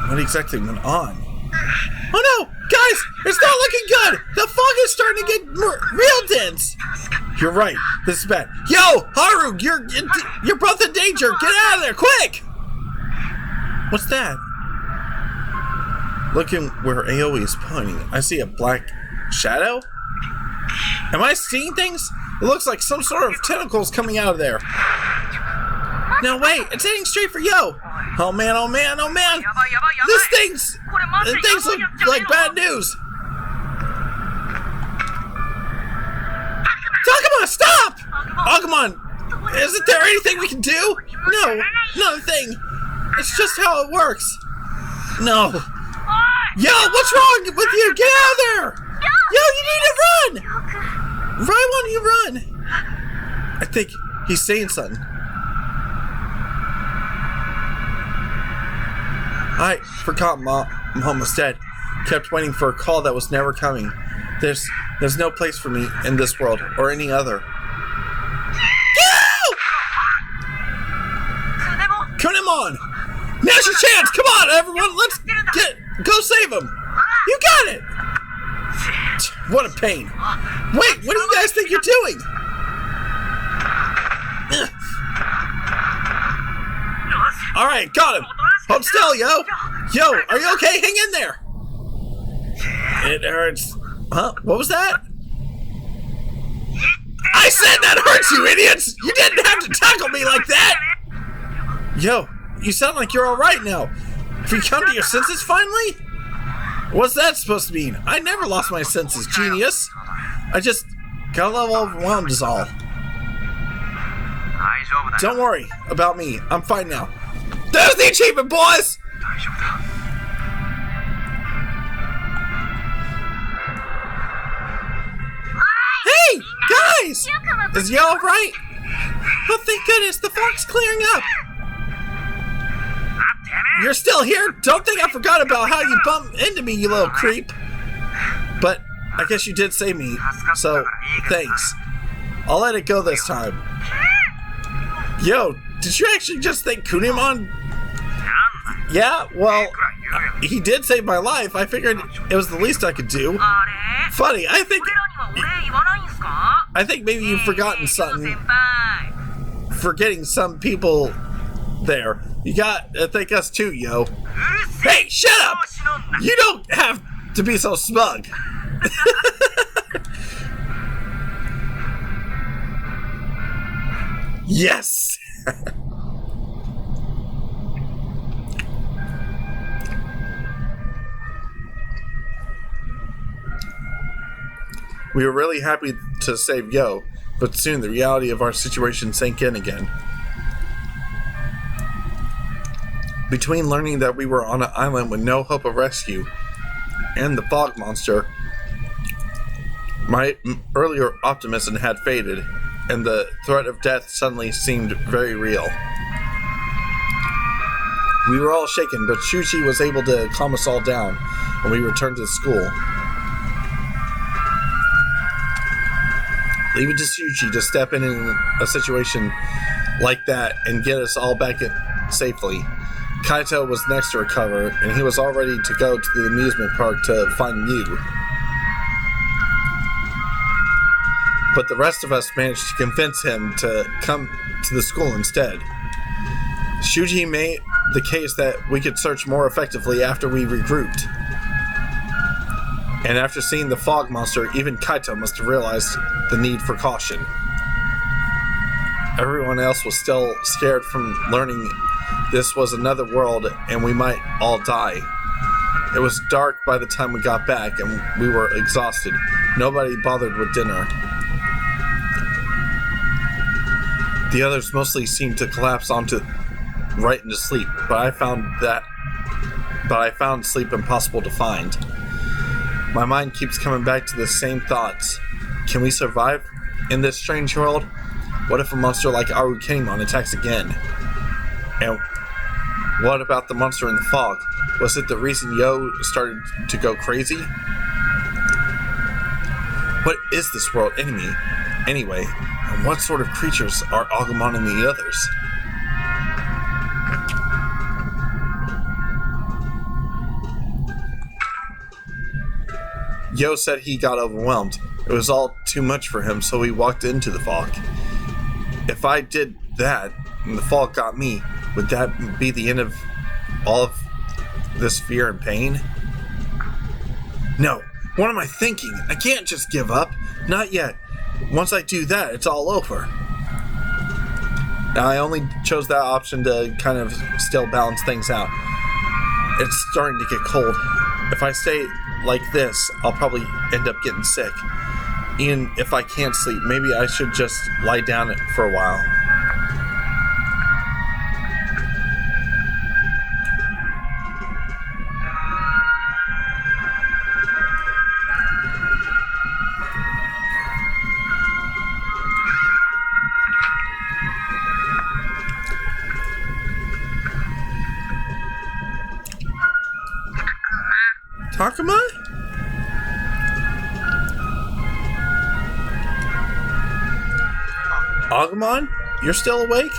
What exactly went on? Oh no! Guys! It's not looking good! The fog is starting to get real dense! You're right. This is bad. Yo, Haru, you're both in danger. Get out of there, quick! What's that? Looking where Aoi is pointing, I see a black shadow. Am I seeing things? It looks like some sort of tentacles coming out of there. No, wait, it's heading straight for Yo. Oh man, oh man, oh man! These things look like bad news. Agumon, stop! Agumon, isn't there anything we can do? No, not a thing. It's just how it works. No. Yo, what's wrong with you? Get out of there! Yo, you need to run! Why won't you run? I think he's saying something. I forgot Mom was dead. Kept waiting for a call that was never coming. There's no place for me in this world or any other. Kunemon! Now's your chance! Come on, everyone! Let's go save him! You got it! What a pain. Wait, what do you guys think you're doing? Alright, got him! Hold still, Yo! Yo, are you okay? Hang in there! It hurts. Huh? What was that? I said that hurts, you idiots! You didn't have to tackle me like that! Yo, you sound like you're alright now. Have you come to your senses finally? What's that supposed to mean? I never lost my senses, genius. I just got a little overwhelmed is all. Don't worry about me. I'm fine now. There's the achievement, boys! Hey, guys! Is Yo alright? Oh, thank goodness, the fog's clearing up. You're still here? Don't think I forgot about how you bumped into me, you little creep. But I guess you did save me, so thanks. I'll let it go this time. Yo, did you actually just think Kunemon? Yeah, well, he did save my life. I figured it was the least I could do. Funny, I think maybe you've forgotten something. Forgetting some people there. You got to thank us too, Yo. Hey, shut up! You don't have to be so smug. Yes! We were really happy to save Yo, but soon the reality of our situation sank in again. Between learning that we were on an island with no hope of rescue and the fog monster, my earlier optimism had faded, and the threat of death suddenly seemed very real. We were all shaken, but Shuji was able to calm us all down, and we returned to school. Leave it to Shuji to step in a situation like that and get us all back in safely. Kaito was next to recover, and he was all ready to go to the amusement park to find Mew. But the rest of us managed to convince him to come to the school instead. Shuji made the case that we could search more effectively after we regrouped. And after seeing the fog monster, even Kaito must have realized the need for caution. Everyone else was still scared from learning this was another world and we might all die. It was dark by the time we got back and we were exhausted. Nobody bothered with dinner. The others mostly seemed to collapse right into sleep, but I found sleep impossible to find. My mind keeps coming back to the same thoughts. Can we survive in this strange world? What if a monster like Arukenimon attacks again? And what about the monster in the fog? Was it the reason Yo started to go crazy? What is this world anyway? And what sort of creatures are Agumon and the others? Yo said he got overwhelmed. It was all too much for him, so he walked into the fog. If I did that and the fog got me, would that be the end of all of this fear and pain? No. What am I thinking? I can't just give up. Not yet. Once I do that, it's all over. Now, I only chose that option to kind of still balance things out. It's starting to get cold. If I stay like this, I'll probably end up getting sick. Even if I can't sleep, maybe I should just lie down for a while. Takuma? Agumon? You're still awake?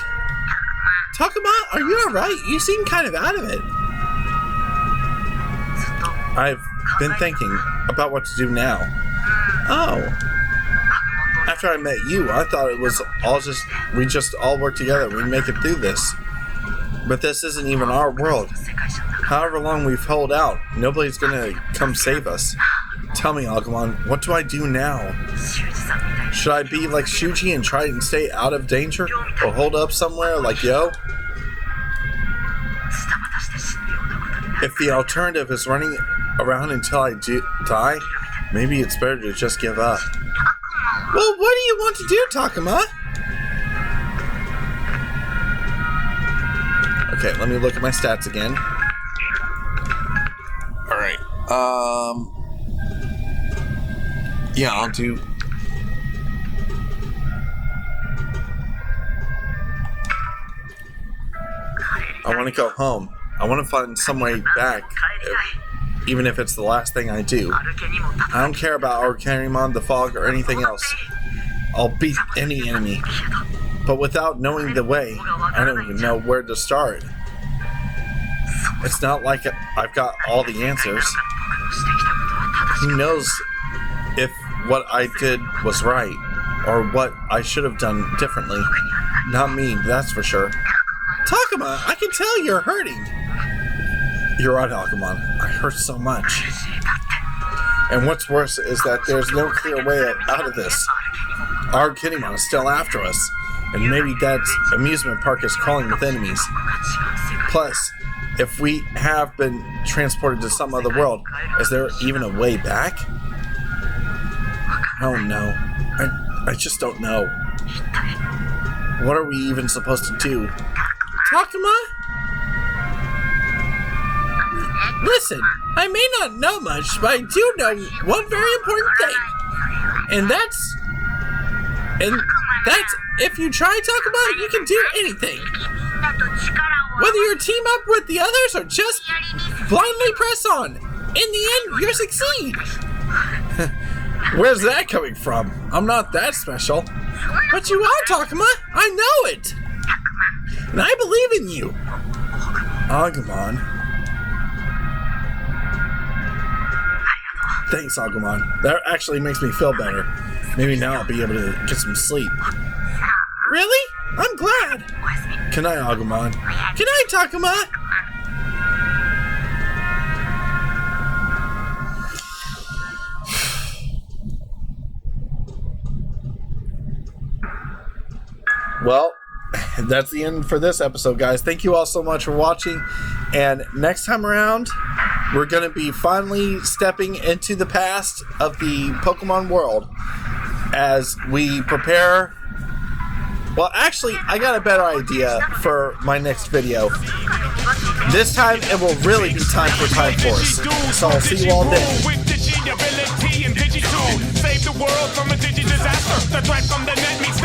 Takuma, are you alright? You seem kind of out of it. I've been thinking about what to do now. Oh. After I met you, I thought it was all we just all work together. We make it through this. But this isn't even our world. However long we've held out, nobody's gonna come save us. Tell me, Agumon, what do I do now? Should I be like Shuji and try and stay out of danger? Or hold up somewhere like Yo? If the alternative is running around until I die, maybe it's better to just give up. Well, what do you want to do, Takuma? Okay, let me look at my stats again. Alright, yeah, I'll do... I want to go home. I want to find some way back, even if it's the last thing I do. I don't care about Arcanimon, the fog, or anything else. I'll beat any enemy. But without knowing the way, I don't even know where to start. It's not like I've got all the answers. Who knows if what I did was right, or what I should have done differently. Not me, that's for sure. Takuma, I can tell you're hurting. You're right, Agumon. I hurt so much. And what's worse is that there's no clear way out of this. Our Kiddymon is still after us, and maybe that amusement park is crawling with enemies. Plus, if we have been transported to some other world, is there even a way back? I don't know. I just don't know. What are we even supposed to do? Takuma? Listen, I may not know much, but I do know one very important thing. And that's if you try Takuma, you can do anything. Whether you team up with the others or just blindly press on, in the end, you'll succeed. Where's that coming from? I'm not that special. But you are, Takuma. I know it. And I believe in you. Agumon. Thanks, Agumon. That actually makes me feel better. Maybe now I'll be able to get some sleep. Really? I'm glad. Good night, Agumon. Good night, Takuma. Well, that's the end for this episode, guys. Thank you all so much for watching. And next time around, we're going to be finally stepping into the past of the Pokemon world as we prepare... Well, actually, I got a better idea for my next video. This time, it will really be time for Time Force. So I'll see you all then. Save the world from a digi disaster. The threat from the net means